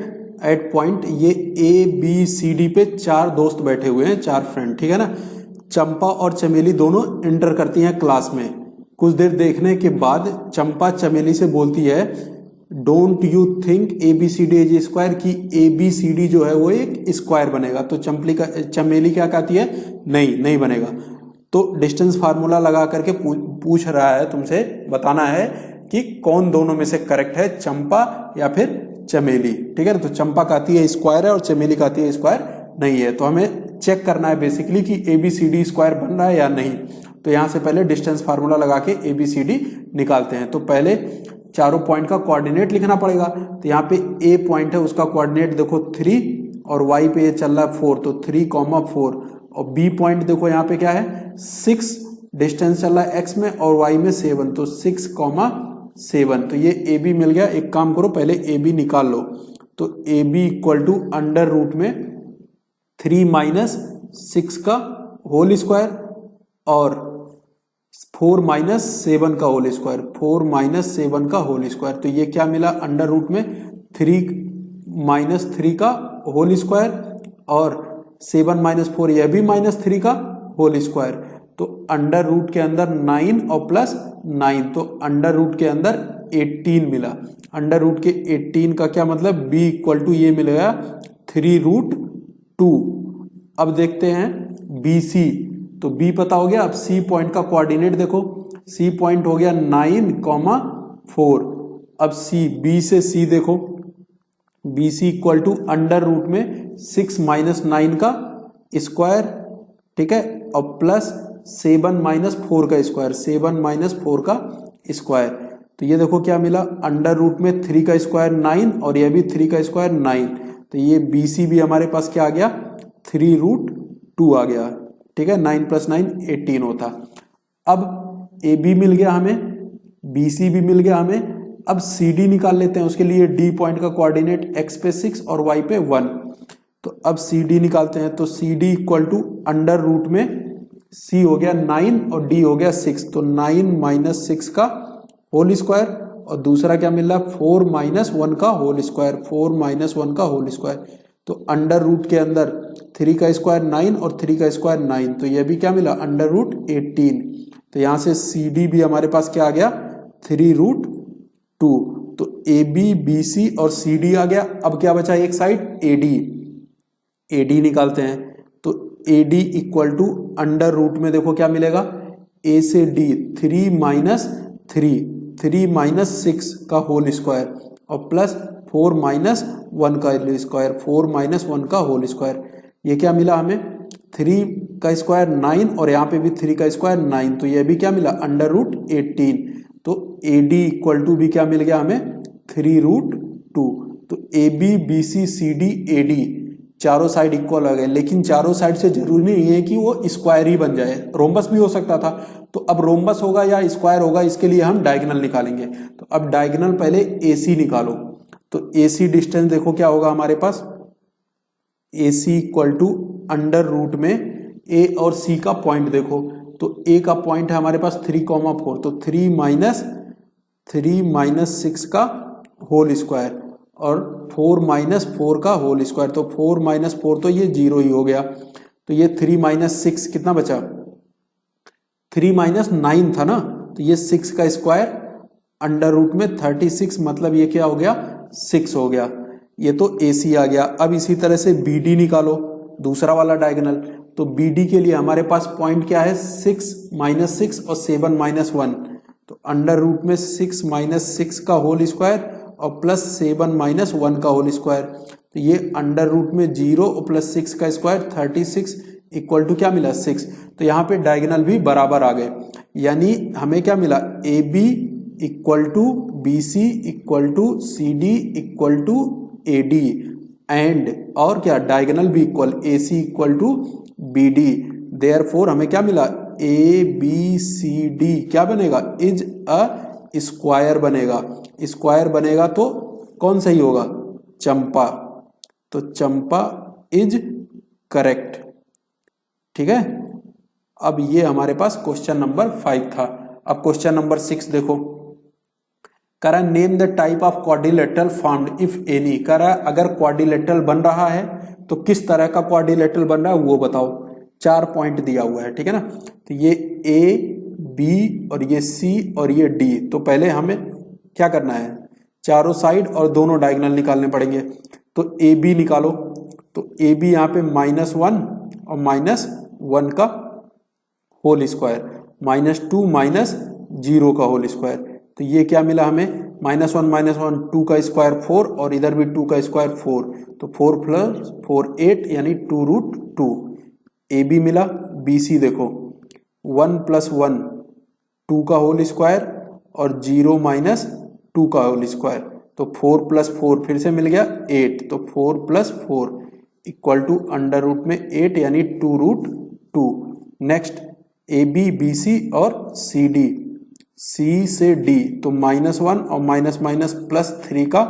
at point. ये ABCD पे 4 दोस्त बैठे हुए हैं, 4 फ्रेंड, ठीक है ना। चंपा और चमेली दोनों इंटर करती हैं क्लास में। कुछ देर देखने के बाद चंपा चमेली से बोलती है, don't you think ABCD is square, की ABCD जो है वो एक स्क्वायर बनेगा। तो चमेली क्या कहती है? नहीं बनेगा। तो डिस्टेंस फार्मूला लगा करके पूछ रहा है तुमसे, बताना है कि कौन दोनों में से करेक्ट है, चंपा या फिर चमेली, ठीक है ना। तो चंपा कहती है स्क्वायर है और चमेली कहती है स्क्वायर नहीं है। तो हमें चेक करना है बेसिकली कि ABCD स्क्वायर बन रहा है या नहीं। तो यहां से पहले डिस्टेंस फार्मूला लगा के ABCD निकालते हैं। तो पहले चारों पॉइंट का कोऑर्डिनेट लिखना पड़ेगा। तो यहाँ पे A पॉइंट है, उसका कोऑर्डिनेट देखो 3 और Y पे ये चल रहा है 4, तो 3,4। और B पॉइंट देखो यहाँ पे क्या है 6, डिस्टेंस चल रहा है X में और Y में 7, तो 6,7। तो ये AB मिल गया। एक काम करो, पहले AB निकाल लो। तो AB equal to under root में 3 - 6 का होल स्क्वायर और 4 - 7 का होल स्क्वायर, 4 - 7 का होल स्क्वायर। तो ये क्या मिला अंडर रूट में 3 - 3 का होल स्क्वायर और 7 - 4 यह भी -3 का होल स्क्वायर। तो अंडर रूट के अंदर 9 और प्लस 9, तो अंडर रूट के अंदर 18 मिला। अंडर रूट के 18 का क्या मतलब? B इक्वल टू ये मिल गया 3√2। अब देखते हैं BC, तो B पता हो गया। अब C पॉइंट का कोऑर्डिनेट देखो, C पॉइंट हो गया 9,4। अब B से C देखो, BC equal to under root में 6 - 9 का स्क्वायर, ठीक है, और प्लस 7 - 4 का स्क्वायर, 7 - 4 का स्क्वायर। तो ये देखो क्या मिला अंडर रूट में 3 का स्क्वायर 9 और ये भी 3 का स्क्वायर 9। तो ये BC भी हमारे पास क्या आ गया 3√2 आ गया, ठीक है। 9 + 9 18 होता। अब AB मिल गया हमें, BC भी मिल गया हमें। अब CD निकाल लेते हैं। उसके लिए D पॉइंट का कोऑर्डिनेट X पे 6 और Y पे 1। तो अब CD निकालते हैं। तो CD equal to under root में C हो गया 9 और D हो गया 6, तो 9 - 6 का होल स्क्वायर और दूसरा क्या मिल रहा है 4 - 1 का होल स्क्वायर, 4 - 1 का होल स्क्वायर। तो अंडर रूट के अंदर 3 का स्क्वायर 9 और 3 का स्क्वायर 9, तो यह भी क्या मिला अंडर रूट 18। तो यहां से CD भी हमारे पास क्या आ गया 3√2। तो AB, BC और CD आ गया। अब क्या बचा एक साइड AD निकालते हैं। तो AD equal to under root में देखो क्या मिलेगा A से D 3 - 6 का होल स्क्वायर और प्लस 4 - 1 का स्क्वायर, 4 - 1 का होल स्क्वायर। ये क्या मिला हमें 3 का स्क्वायर 9 और यहाँ पे भी 3 का स्क्वायर 9, तो ये भी क्या मिला अंडर रूट 18। तो AD इक्वल टू भी क्या मिल गया हमें 3√2। तो AB, BC, CD, AD चारों साइड इक्वल हो गए, लेकिन चारों साइड से जरूरी नहीं है कि वो स्क्वायर ही बन जाए, रोम्बस भी हो सकता था। तो अब रोम्बस होगा या स्क्वायर होगा, इसके लिए हम डायगोनल निकालेंगे। तो अब डायगोनल पहले AC निकालो। तो AC डिस्टेंस देखो क्या होगा हमारे पास, AC equal to under root में A और C का पॉइंट देखो, तो A का पॉइंट है हमारे पास 3,4, तो 3 माइनस 6 का होल स्क्वायर और 4 माइनस 4 का होल स्क्वायर, तो 4 माइनस 4 तो ये 0 ही हो गया। तो ये 3 माइनस 6 कितना बचा, 3 माइनस 9 था ना, तो ये 6 का स्क्वायर अंडर रूट में 36, मतलब ये क्या हो गया 6 हो गया। ये तो AC आ गया। अब इसी तरह से BD निकालो, दूसरा वाला डायगोनल। तो BD के लिए हमारे पास पॉइंट क्या है, 6 माइनस 6 और 7 माइनस 1, तो अंडर रूट में 6 माइनस 6 का होल स्क्वायर और प्लस 7 माइनस 1 का होल स्क्वायर। तो ये अंडर रूट में 0 और प्लस 6 का स्क्वायर 36 इक्वल टू क्या मिला 6। तो यहाँ पे डायगोनल भी बराबर आ गए, यानी हमें क्या मिला, AB equal to BC equal to CD equal to AD and और क्या, डायगोनल भी equal, AC equal to BD। Therefore हमें क्या मिला, ABCD क्या बनेगा, इज अ स्क्वायर बनेगा। स्क्वायर बनेगा तो कौन सही होगा, चंपा। तो चंपा इज करेक्ट। ठीक है, अब ये हमारे पास क्वेश्चन नंबर 5 था। अब क्वेश्चन नंबर 6 देखो, कह रहा है name the type of quadrilateral formed if any. कह रहा है अगर क्वाड्रिलेटरल बन रहा है तो किस तरह का क्वाड्रिलेटरल बन रहा है वो बताओ। 4 पॉइंट दिया हुआ है, ठीक है ना। तो ये A B और ये C और ये D। तो पहले हमें क्या करना है, चारों साइड और दोनों डायगोनल निकालने पड़ेंगे। तो AB निकालो, तो AB यहाँ पे -1 और -1 का होल स्क्वायर, -2 माइनस 0 का होल स्क्वायर। तो ये क्या मिला हमें, -1 2 का स्क्वायर 4 और इधर भी 2 का स्क्वायर 4, तो 4 प्लस 4 8 यानी 2√2। AB मिला। BC देखो 1 + 1 2 का होल स्क्वायर और 0 माइनस 2 का होल स्क्वायर, तो 4 + 4 फिर से मिल गया 8, तो 4 + 4 इक्वल टू अंडर रूट में 8 यानी 2√2। नेक्स्ट AB BC और CD, C से D, तो -1 और माइनस +3 का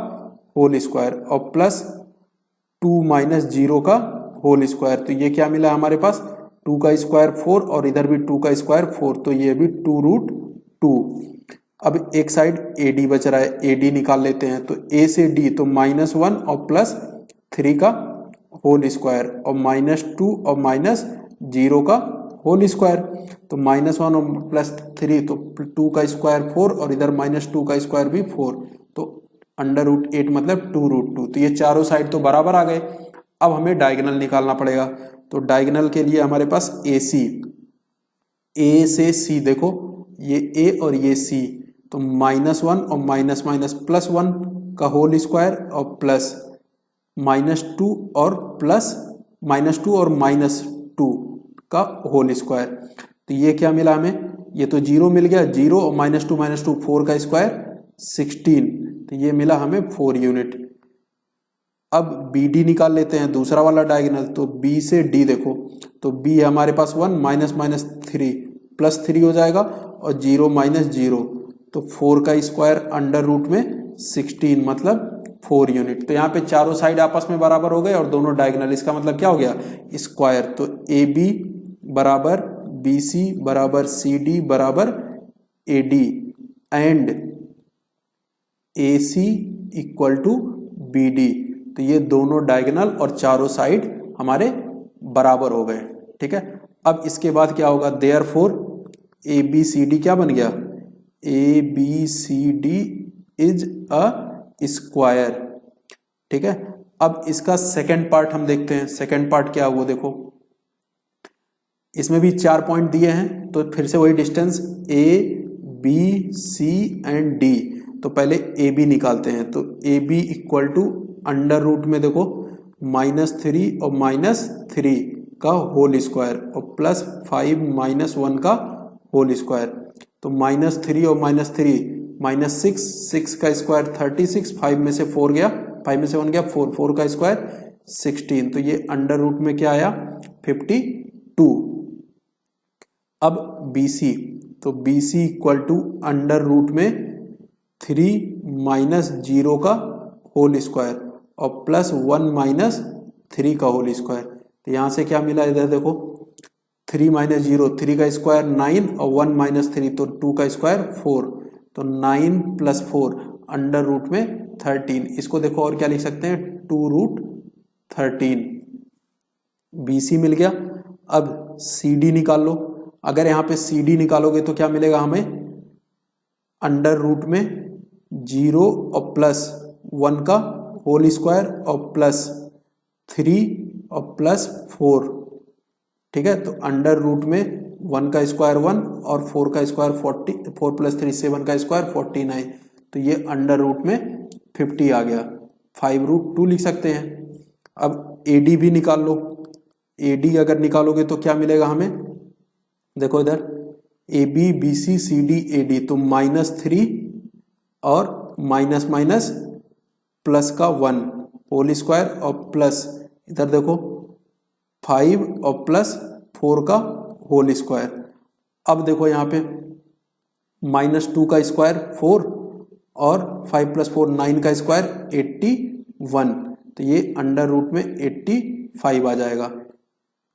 होल स्क्वायर और +2 माइनस 0 का होल स्क्वायर। तो ये क्या मिला हमारे पास, 2 का स्क्वायर 4 और इधर भी 2 का स्क्वायर 4, तो ये भी 2√2। अब एक साइड AD बच रहा है, AD निकाल लेते हैं। तो A से D, तो -1 और +3 का होल स्क्वायर और -2 और -0 का होल स्क्वायर, तो -1 और +3 तो 2 का स्क्वायर 4 और इधर -2 का स्क्वायर भी 4, तो अंडर रूट 8 मतलब 2√2। तो ये चारों साइड तो बराबर आ गए। अब हमें डायगोनल निकालना पड़ेगा। तो डायगोनल के लिए हमारे पास AC, A से C देखो, ये A और ये C, तो -1 और +1 का होल स्क्वायर और प्लस -2 और -2 का होल स्क्वायर। तो ये क्या मिला हमें, ये तो 0 मिल गया, 0 और -2 4 का स्क्वायर 16, तो ये मिला हमें 4 यूनिट। अब BD निकाल लेते हैं, दूसरा वाला डायगोनल। तो B से D देखो, तो B हमारे पास 1 -3 +3 हो जाएगा और 0 - 0, तो 4 का स्क्वायर अंडर रूट में 16 मतलब 4 यूनिट। तो यहाँ पे चारों साइड आपस में बराबर हो गए और दोनों डायगोनल, इसका मतलब क्या हो गया, स्क्वायर। तो AB बराबर BC बराबर CD बराबर AD and AC equal to BD। तो ये दोनों डायगोनल और चारों साइड हमारे बराबर हो गए, ठीक है। अब इसके बाद क्या होगा, देयरफॉर ABCD क्या बन गया, ABCD इज अ स्क्वायर, ठीक है। अब इसका सेकंड पार्ट हम देखते हैं। सेकंड पार्ट क्या हुआ देखो, इसमें भी 4 पॉइंट दिए हैं, तो फिर से वही distance A B C and D। तो पहले AB निकालते हैं। तो AB equal to under root में देखो -3 और -3 का होल स्क्वायर और +5 - 1 का होल स्क्वायर, तो -3 और -3 -6, 6 का स्क्वायर 36, 5 में से 4 गया, 5 में से 1 गया 4, 4 का स्क्वायर 16, तो ये अंडर रूट में क्या आया 52। अब BC, तो BC equal to under root में 3 माइनस 0 का होल स्क्वायर और प्लस 1 माइनस 3 का होल स्क्वायर। तो यहाँ से क्या मिला, इधर देखो 3 माइनस 0, 3 का स्क्वायर 9 और 1 माइनस 3 तो 2 का स्क्वायर 4, तो 9 प्लस 4 अंडर रूट में 13। इसको देखो और क्या लिख सकते हैं 2 रूट 13। BC मिल गया। अब CD निकाल लो। अगर यहाँ पे CD निकालोगे तो क्या मिलेगा हमें, अंडर रूट में 0 और प्लस 1 का होल स्क्वायर और प्लस 3 और प्लस 4, ठीक है। तो अंडर रूट में 1 का स्क्वायर 1 और 4 का स्क्वायर 40, 4 प्लस 3 7 का स्क्वायर 49, तो ये अंडर रूट में 50 आ गया। 5 रूट 2 लिख सकते हैं। अब AD भी निकाल लो। AD अगर निकालोगे तो क्या मिलेगा हमें, देखो इधर AB BC CD AD, तो -3 और माइनस माइनस प्लस का 1 होल स्क्वायर और प्लस इधर देखो 5 और प्लस 4 का होल स्क्वायर। अब देखो यहाँ पे -2 का स्क्वायर 4 और 5 प्लस 4 9 का स्क्वायर 81, तो ये अंडर रूट में 85 आ जाएगा।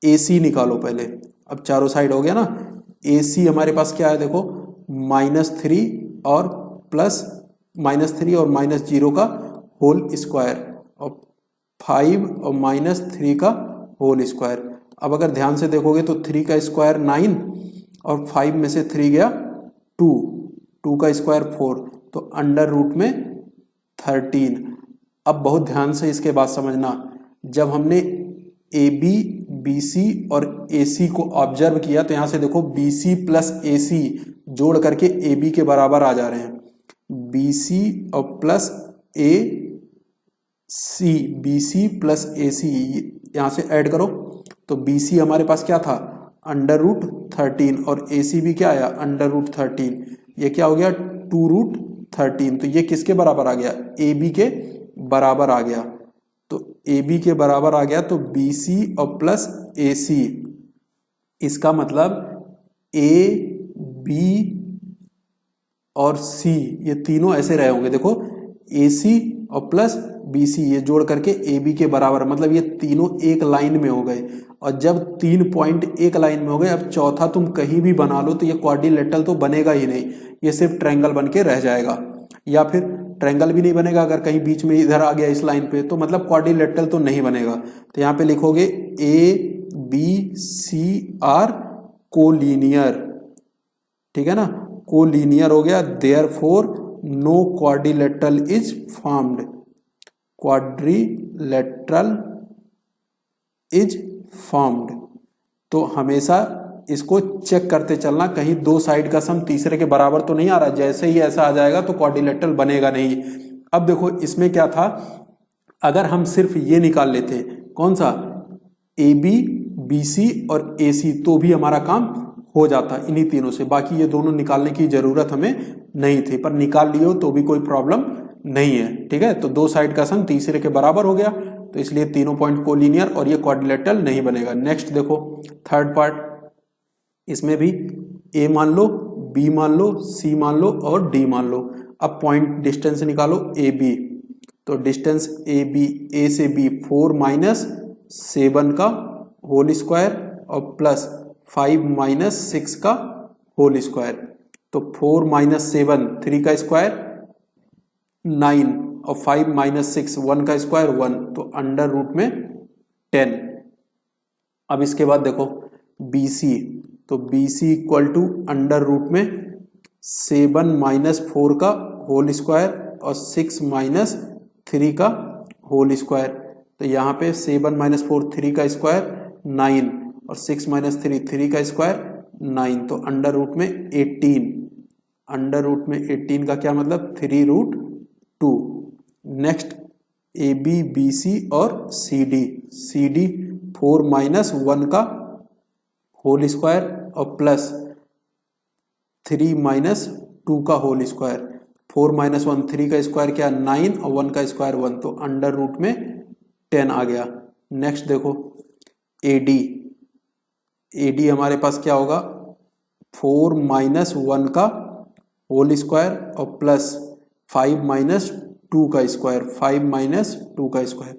AC निकालो पहले। अब चारों साइड हो गया ना। AC हमारे पास क्या है देखो -3 और प्लस -3 और -0 का होल स्क्वायर और 5 और -3 का होल स्क्वायर। अब अगर ध्यान से देखोगे तो 3 का स्क्वायर 9 और 5 में से 3 गया 2, 2 का स्क्वायर 4, तो अंडर रूट में 13। अब बहुत ध्यान से इसके बाद समझना, जब हमने AB BC और AC को ऑब्जर्व किया तो यहां से देखो BC प्लस AC जोड़ करके AB के बराबर आ जा रहे हैं। BC और plus AC, BC plus AC यहां से ऐड करो तो BC हमारे पास क्या था अंडर रूट 13 और AC भी क्या आया अंडर रूट 13। ये क्या हो गया 2 रूट 13, तो ये किसके बराबर आ गया AB के बराबर आ गया। तो AB के बराबर आ गया तो BC और प्लस AC, इसका मतलब A B और C ये तीनों ऐसे रहे होंगे। देखो AC और प्लस BC ये जोड़ करके AB के बराबर, मतलब ये तीनों एक लाइन में हो गए। और जब 3 पॉइंट एक लाइन में हो गए, अब चौथा तुम कहीं भी बना लो तो ये क्वाड्रिलेटरल तो बनेगा ही नहीं, ये सिर्फ ट्रायंगल बन के रह जाएगा। या फिर ट्रायंगल भी नहीं बनेगा अगर कहीं बीच में इधर आ गया इस लाइन पे, तो मतलब क्वाड्रिलेटरल तो नहीं बनेगा। तो यहाँ पे लिखोगे ABC आर कोलिनियर, ठीक है ना, कोलिनियर हो गया। Therefore no quadrilateral is formed, quadrilateral is formed. तो हमेशा इसको चेक करते चलना, कहीं दो साइड का सम तीसरे के बराबर तो नहीं आ रहा। जैसे ही ऐसा आ जाएगा तो क्वाड्रिलेटरल बनेगा नहीं। अब देखो इसमें क्या था, अगर हम सिर्फ ये निकाल लेते कौन सा AB BC और AC तो भी हमारा काम हो जाता इन्हीं तीनों से। बाकी ये दोनों निकालने की जरूरत हमें नहीं थी, पर निकाल लियो तो भी कोई प्रॉब्लम नहीं है, ठीक है। तो दो साइड का सम तीसरे के बराबर हो गया, तो इसलिए तीनों पॉइंट कोलिनियर और ये क्वाड्रिलेटरल नहीं बनेगा। नेक्स्ट देखो थर्ड पार्ट, इसमें भी A मान लो, B मान लो, C मान लो और D मान लो। अब पॉइंट डिस्टेंस निकालो AB, तो डिस्टेंस AB A से B 4 माइनस 7 का होल स्क्वायर और प्लस 5 माइनस 6 का होल स्क्वायर। तो 4 माइनस 7 3 का स्क्वायर 9 और 5 माइनस 6 1 का स्क्वायर 1, तो अंडर रूट में 10। अब इसके बाद देखो BC, तो BC equal to under root में 7 माइनस 4 का होल स्क्वायर और 6 माइनस 3 का होल स्क्वायर। तो यहाँ पे 7 माइनस 4 3 का स्क्वायर 9 और 6 माइनस 3 3 का स्क्वायर 9, तो अंडर रूट में 18। अंडर रूट में 18 का क्या मतलब 3 रूट 2। नेक्स्ट AB BC और CD 4 माइनस 1 का होल स्क्वायर और प्लस 3 माइनस 2 का होल स्क्वायर। 4 माइनस 1 3 का स्क्वायर क्या 9 और 1 का स्क्वायर 1, तो अंडर रूट में 10 आ गया। नेक्स्ट देखो AD, AD हमारे पास क्या होगा 4 माइनस 1 का होल स्क्वायर और प्लस 5 माइनस 2 का स्क्वायर, 5 माइनस 2 का स्क्वायर,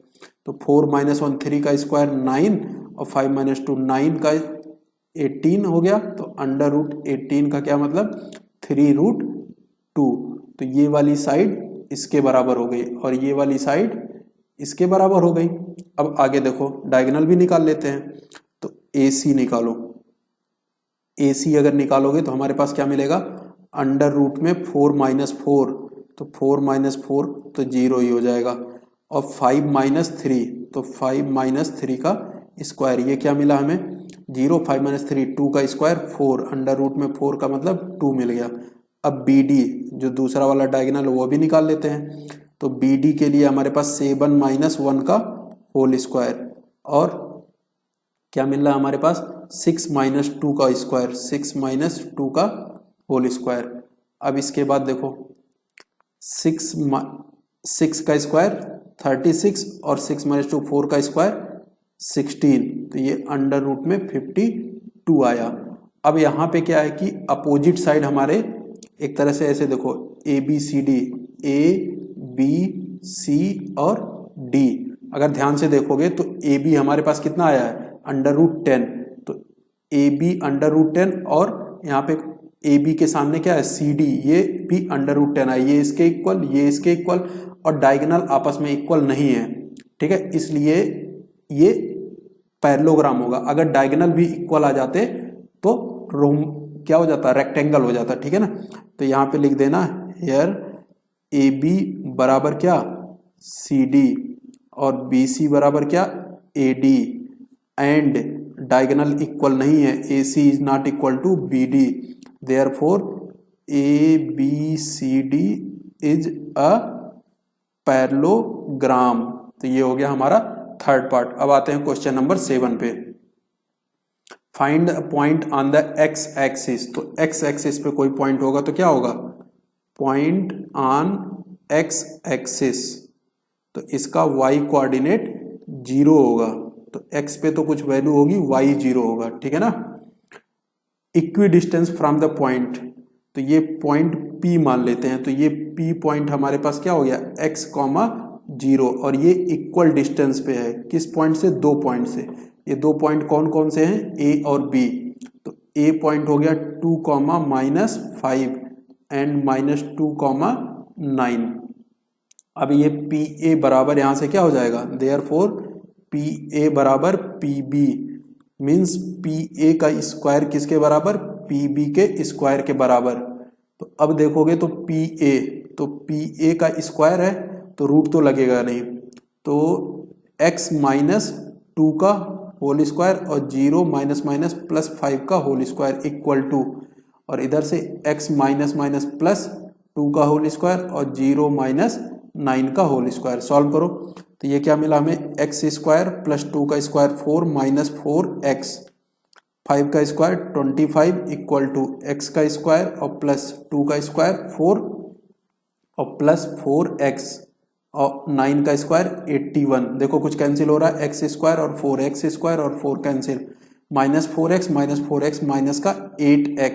तो 4 माइनस 1 3 का स्क्वायर 9 और 5 माइनस 2 9 का 18 हो गया, तो अंडर रूट 18 का क्या मतलब 3 रूट 2। तो ये वाली साइड इसके बराबर हो गई और ये वाली साइड इसके बराबर हो गई। अब आगे देखो डायगोनल भी निकाल लेते हैं, तो AC निकालो, AC अगर निकालोगे तो हमारे पास क्या मिलेगा अंडर रूट में 4 माइनस 4, तो 4 माइनस 4 तो 0 ही हो जाएगा, और 5 माइनस 3 तो 5 माइनस 3 का स्क्वायर, ये क्या मिला हमें 0, 5 माइनस 3 2 का स्क्वायर 4, अंडर रूट में 4 का मतलब 2 मिल गया। अब BD जो दूसरा वाला डायगोनल वो भी निकाल लेते हैं, तो BD के लिए हमारे पास 7 माइनस 1 का होल स्क्वायर और क्या मिल रहा है हमारे पास 6 माइनस 2 का स्क्वायर, 6 माइनस 2 का होल स्क्वायर। अब इसके बाद देखो 6 का स्क्वायर 36 और 6 माइनस 2 4 का स्क्वायर 16, तो ये अंडर रूट में 52 आया। अब यहाँ पे क्या है कि अपोजिट साइड हमारे एक तरह से ऐसे देखो ABCD, ABC और D, अगर ध्यान से देखोगे तो AB हमारे पास कितना आया है अंडर रूट 10, तो AB अंडर रूट 10 और यहाँ पे AB के सामने क्या है CD, ये भी अंडर रूट 10 है, ये इसके इक्वल ये इसके इक्वल, और डायगोनल आपस में इक्वल नहीं है, ठीक है, इसलिए ये पैरेललोग्राम होगा। अगर डायगोनल भी इक्वल आ जाते तो रोम क्या हो जाता रेक्टेंगल हो जाता, ठीक है ना। तो यहाँ पे लिख देना हियर AB बराबर क्या CD और BC बराबर क्या AD, एंड डायगोनल इक्वल नहीं है, AC is not equal to BD, therefore ABCD is a parallelogram. तो ये हो गया हमारा थर्ड पार्ट। अब आते हैं क्वेश्चन नंबर 7 पे। Find a point on the x axis, तो एक्स एक्सिस पे कोई पॉइंट होगा तो क्या होगा पॉइंट ऑन एक्स एक्सिस, तो इसका y कोऑर्डिनेट 0 होगा, तो x पे तो कुछ वैल्यू होगी, y 0 होगा, ठीक है ना। Equi distance from the point, तो ये पॉइंट P मान लेते हैं, तो ये P पॉइंट हमारे पास क्या हो गया x, 0, और ये इक्वल डिस्टेंस पे है किस पॉइंट से, 2 पॉइंट से। ये 2 पॉइंट कौन कौन से हैं A और B, तो A पॉइंट हो गया 2, -5 एंड -2, 9। अब ये PA बराबर यहां से क्या हो जाएगा, देयरफॉर PA बराबर PB, मीन्स PA का स्क्वायर किसके बराबर PB के स्क्वायर के बराबर। तो अब देखोगे तो PA का स्क्वायर है तो रूट तो लगेगा नहीं, तो x -2 का होल स्क्वायर और 0 +5 का होल स्क्वायर इक्वल टू, और इधर से x +2 का होल स्क्वायर और 0 -9 का होल स्क्वायर सॉल्व करो, तो ये क्या मिला हमें x स्क्वायर प्लस 2 का स्क्वायर 4 -4x, 5 का स्क्वायर 25 इक्वल टू x का स्क्वायर और प्लस 2 का स्क्वायर 4 और प्लस 4x और 9 का स्क्वायर 81। देखो कुछ कैंसिल हो रहा है, x स्क्वायर और 4x स्क्वायर और 4 कैंसिल, -4x माइनस का 8x,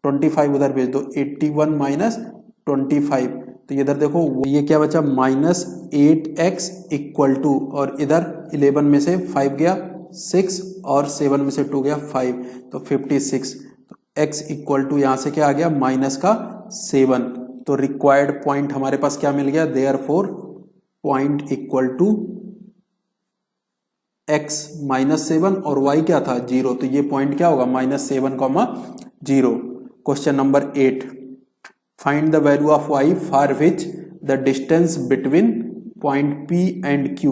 25 उधर भेज दो, 81 -25, तो इधर देखो ये क्या बचा -8x इक्वल टू, और इधर 11 में से 5 गया 6 और 7 में से 2 गया 5, तो 56, तो x इक्वल टू यहाँ से क्या आ गया -7, तो रिक्वायर्ड पॉइंट हमारे पास क्या मिल गया, therefore point equal to x -7 और y क्या था 0, तो ये पॉइंट क्या होगा -7, 0। Question number 8, find the value of y for which the distance between point P and Q,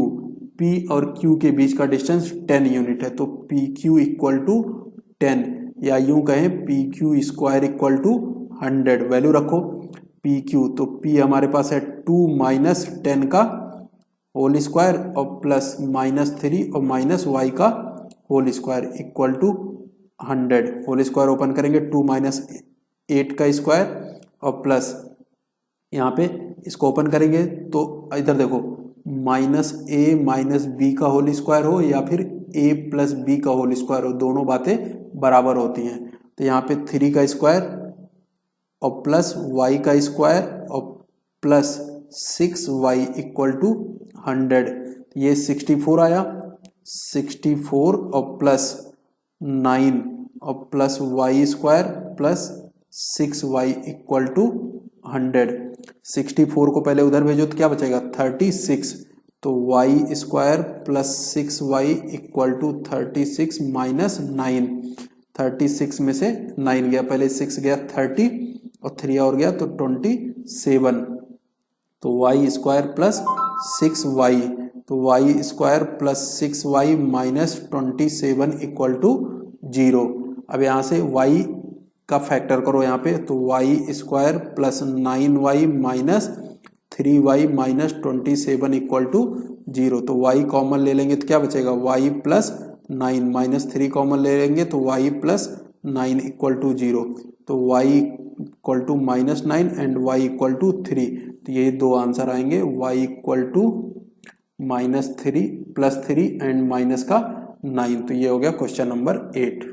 P और Q के बीच का डिस्टेंस 10 यूनिट है, तो PQ इक्वल टू 10, या यूं कहें PQ square equal to 100, value रखो PQ, तो P हमारे पास है 2 - 10 का होल स्क्वायर और प्लस -3 और -y का whole square equal to 100, whole square open करेंगे 2 - 8 का स्क्वायर और प्लस यहाँ पे इसको ओपन करेंगे तो इधर देखो माइनस ए माइनस बी का होल स्क्वायर हो या फिर ए प्लस बी का होल स्क्वायर हो, दोनों बातें बराबर होती हैं। तो यहाँ पे 3 का स्क्वायर और प्लस वाई का स्क्वायर और प्लस 6y इक्वल टू 100, ये 64 आया, 64 और प्लस 9 और plus y square plus 6y equal to 100। 64 को पहले उधर भेजो तो क्या बचेगा 36, तो y square plus 6y equal to 36 minus 9। 36 में से 9 गया, पहले 6 गया 30 और 3 और गया तो 27, तो y स्क्वायर प्लस 6y, तो y square plus 6y minus 27 equal to 0। अब यहाँ से y का फैक्टर करो यहाँ पे, तो y square plus 9y minus 3y minus 27 equal to 0। तो y कॉमन ले लेंगे तो क्या बचेगा y प्लस 9 माइनस 3 कॉमन ले लेंगे तो y प्लस 9 इक्वल टू 0। तो y equal to minus 9 and y equal to 3, तो ये दो आंसर आएंगे, y equal to minus 3 plus 3 and minus का 9। तो ये हो गया क्वेश्चन नंबर 8।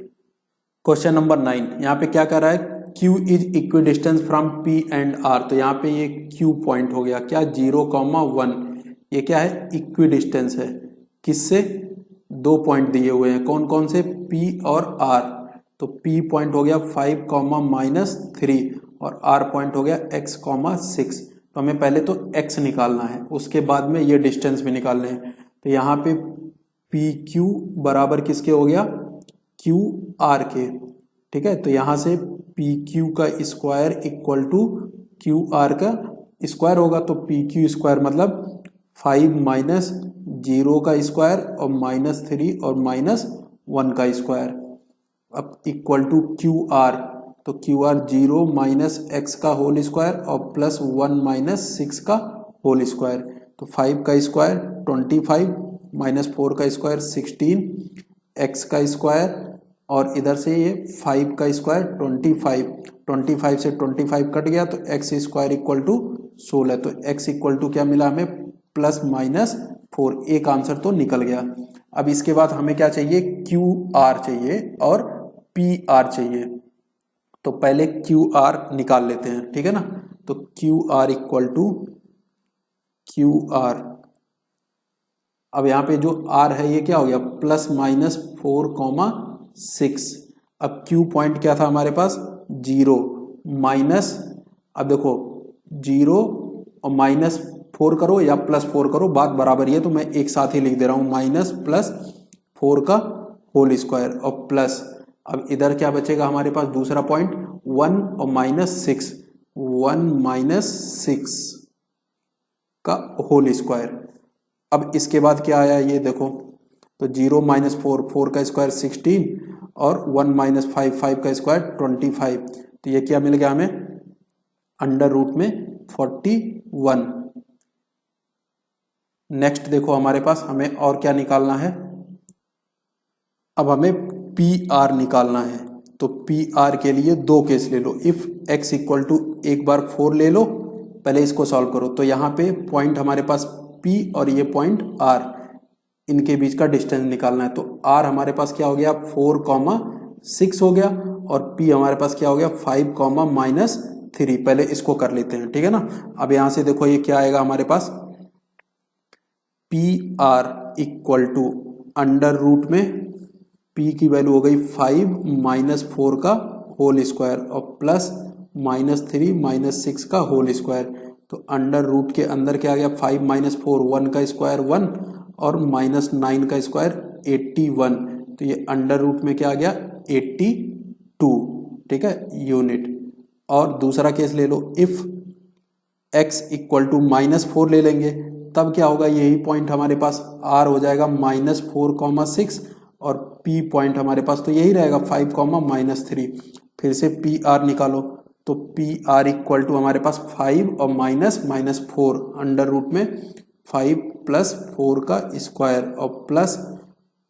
क्वेश्चन नंबर 9, यहाँ पे क्या कर रहा है, Q is equidistance from P and R। तो यहाँ पे ये Q पॉइंट हो गया क्या 0,1, ये क्या है इक्विडिस्टेंस है, किससे, दो पॉइंट दिए हुए हैं, कौन कौन से, P और R। तो P पॉइंट हो गया 5, माइनस 3 और R पॉइंट हो गया x, 6। तो हमें पहले तो x निकालना है, उसके बाद में ये डिस्टेंस भी निकालने हैं। तो यहाँ पे PQ बराबर किसके हो गया, QR के, ठीक है। तो यहाँ से PQ का स्क्वायर इक्वल टू QR का स्क्वायर होगा, तो PQ स्क्वायर मतलब 5 माइनस 0 का स्क्वायर और माइनस 3 और माइनस 1 का स्क्वायर, अब इक्वल टू QR। तो QR 0 माइनस x का होल स्क्वायर और प्लस 1 माइनस 6 का होल स्क्वायर, तो 5 का स्क्वायर 25 माइनस 4 का स्क्वायर 16, x का स्क्वायर और इधर से ये 5 का स्क्वायर 25 से 25 कट गया तो x स्क्वायर इक्वल टू 16। तो x इक्वल टू क्या मिला हमें, प्लस माइनस 4, एक आंसर तो निकल गया। अब इसके बाद हमें क्या चाहिए, QR चाहिए और PR चाहिए। तो पहले QR निकाल लेते हैं, ठीक है ना। तो QR इक्वल टू QR, अब यहाँ पे जो R है ये क्या हो गया, प्लस माइनस 4,6। अब Q पॉइंट क्या था हमारे पास 0 माइनस, अब देखो 0 और माइनस 4 करो या प्लस 4 करो, बात बराबर ही है, तो मैं एक साथ ही लिख दे रहा हूँ, माइनस प्लस 4 का होल स्क्वायर और प्लस, अब इधर क्या बचेगा हमारे पास दूसरा पॉइंट 1 और माइनस 6, 1 माइनस 6 का होल स्क्वायर। अब इसके बाद क्या आया ये देखो, तो 0 माइनस 4, 4 का स्क्वायर 16 और 1 माइनस 5, 5 का स्क्वायर 25। तो ये क्या मिल गया हमें, अंडर रूट में 41। नेक्स्ट देखो हमारे पास हमें और क्या निकालना है, अब हमें PR निकालना है। तो PR के लिए दो केस ले लो, इफ x इक्वल टू एक बार 4 ले लो, पहले इसको सॉल्व करो। तो यहाँ पे पॉइंट हमारे पास P और ये पॉइंट R, इनके बीच का डिस्टेंस निकालना है। तो R हमारे पास क्या हो गया 4,6 हो गया और P हमारे पास क्या हो गया 5, माइनस 3। पहले इसको कर लेते हैं, ठीक है ना। अब यहाँ से देखो ये क्या आएगा हमारे पास, PR equal to under root में P की वैल्यू हो गई 5 माइनस 4 का होल स्क्वायर और प्लस माइनस 3 माइनस 6 का होल स्क्वायर। तो अंडर रूट के अंदर क्या आ गया 5 माइनस 4, 1 का स्क्वायर 1 और माइनस 9 का स्क्वायर 81। तो ये अंडर रूट में क्या आ गया 82, ठीक है, यूनिट। और दूसरा केस ले लो, if x equal to minus 4 ले लेंगे, तब क्या होगा, यही पॉइंट हमारे पास R हो जाएगा माइनस 4,6 और P पॉइंट हमारे पास तो यही रहेगा 5, माइनस 3। फिर से PR निकालो, तो PR इक्वल टू हमारे पास 5 और माइनस माइनस 4, अंडर रूट में 5 प्लस 4 का स्क्वायर और प्लस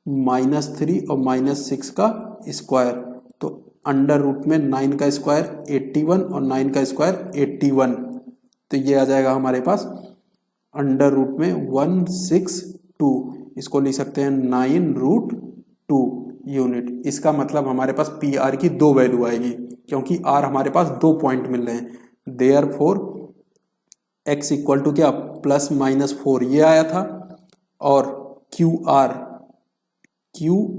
माइनस 3 और माइनस 6 का स्क्वायर। तो अंडर रूट में 9 का स्क्वायर 81 और 9 का स्क्वायर 81। तो ये आ जाएगा हमारे पास अंडर रूट में 162, इसको लिख सकते हैं 9√2 यूनिट। इसका मतलब हमारे पास पी आर की 2 वैल्यू आएगी, क्योंकि आर हमारे पास 2 पॉइंट मिल रहे हैं। देयरफॉर एक्स इक्वल टू क्या, +-4 ये आया था, और क्यू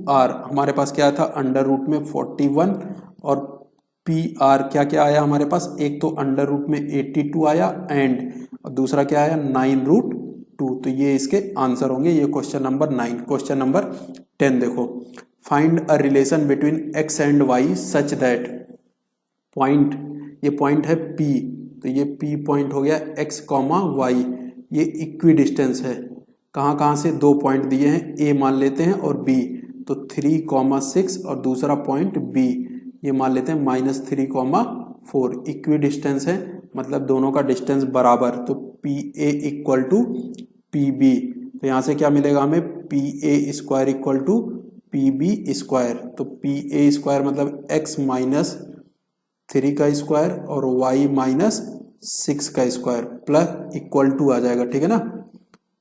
आर हमारे पास क्या था, अंडर रूट में 41, और पी आर क्या क्या आया हमारे पास, एक तो अंडर रूट में 82 आया, एंड दूसरा क्या आया 9√2। तो ये इसके आंसर होंगे। ये क्वेश्चन नंबर 9। क्वेश्चन नंबर 10 देखो, find a relation between x and y such that point, ये पॉइंट है P, तो ये P पॉइंट हो गया x, y, ये इक्वी डिस्टेंस है। कहाँ कहाँ से 2 पॉइंट दिए हैं, A मान लेते हैं और B, तो 3, 6, और दूसरा पॉइंट B ये मान लेते हैं -3, 4। इक्वी डिस्टेंस है, मतलब दोनों का डिस्टेंस बराबर, तो PA इक्वल टू PB। तो यहाँ से क्या मिलेगा हमें, PA square equal to PB square. तो PA स्क्वायर मतलब x-3 का स्क्वायर और y-6 का स्क्वायर प्लस इक्वल टू आ जाएगा, ठीक है ना,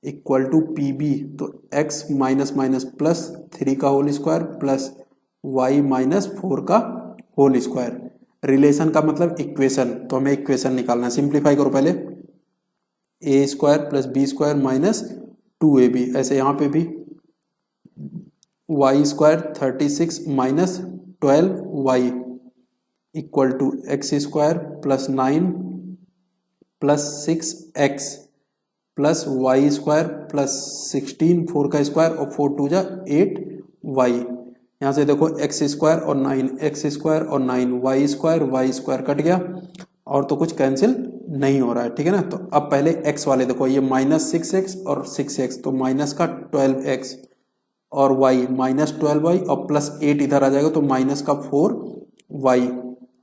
इक्वल टू PB, तो x +-+3 का होल स्क्वायर प्लस y-4 का होल स्क्वायर। रिलेशन का मतलब इक्वेशन, तो हमें इक्वेशन निकालना है। सिंप्लीफाई करो पहले, a square plus b square -2ab, ऐसे यहाँ पे भी y square 36 -12y equal to x square +9 plus 6x plus y square plus 16, 4 का स्क्वायर और 4 2 जा 8y। यहाँ से देखो एक्स स्क्वायर और 9, एक्स स्क्वायर और 9, वाई स्क्वायर कट गया, और तो कुछ कैंसिल नहीं हो रहा है, ठीक है ना। तो अब पहले x वाले देखो, ये -6x और 6x, तो माइनस का 12x और y -12y और +8 इधर आ जाएगा, तो -4y।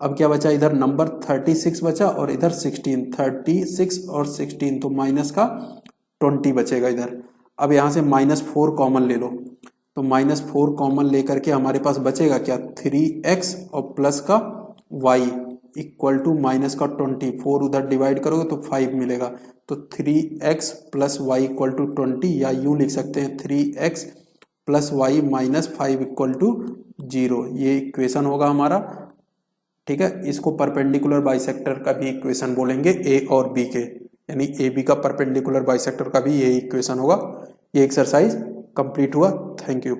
अब क्या बचा इधर, नंबर 36 बचा और इधर 16, 36 और 16, तो -20 बचेगा इधर। अब यहाँ से -4 कॉमन ले लो, तो -4 कॉमन लेकर के हमारे पास बचेगा क्या, 3x और प्लस का y इक्वल टू -20, 4 उधर डिवाइड करोगे तो 5 मिलेगा, तो 3x plus Y equal to 20, या यूं लिख सकते हैं 3x plus Y -5 equal to 0। ये इक्वेशन होगा हमारा, ठीक है। इसको परपेंडिकुलर बाइसेक्टर का भी इक्वेशन बोलेंगे, ए और बी के, यानी ए बी का परपेंडिकुलर बाइसेक्टर का भी ये इक्वेशन होगा। ये एक्सरसाइज कंप्लीट हुआ। Thank you.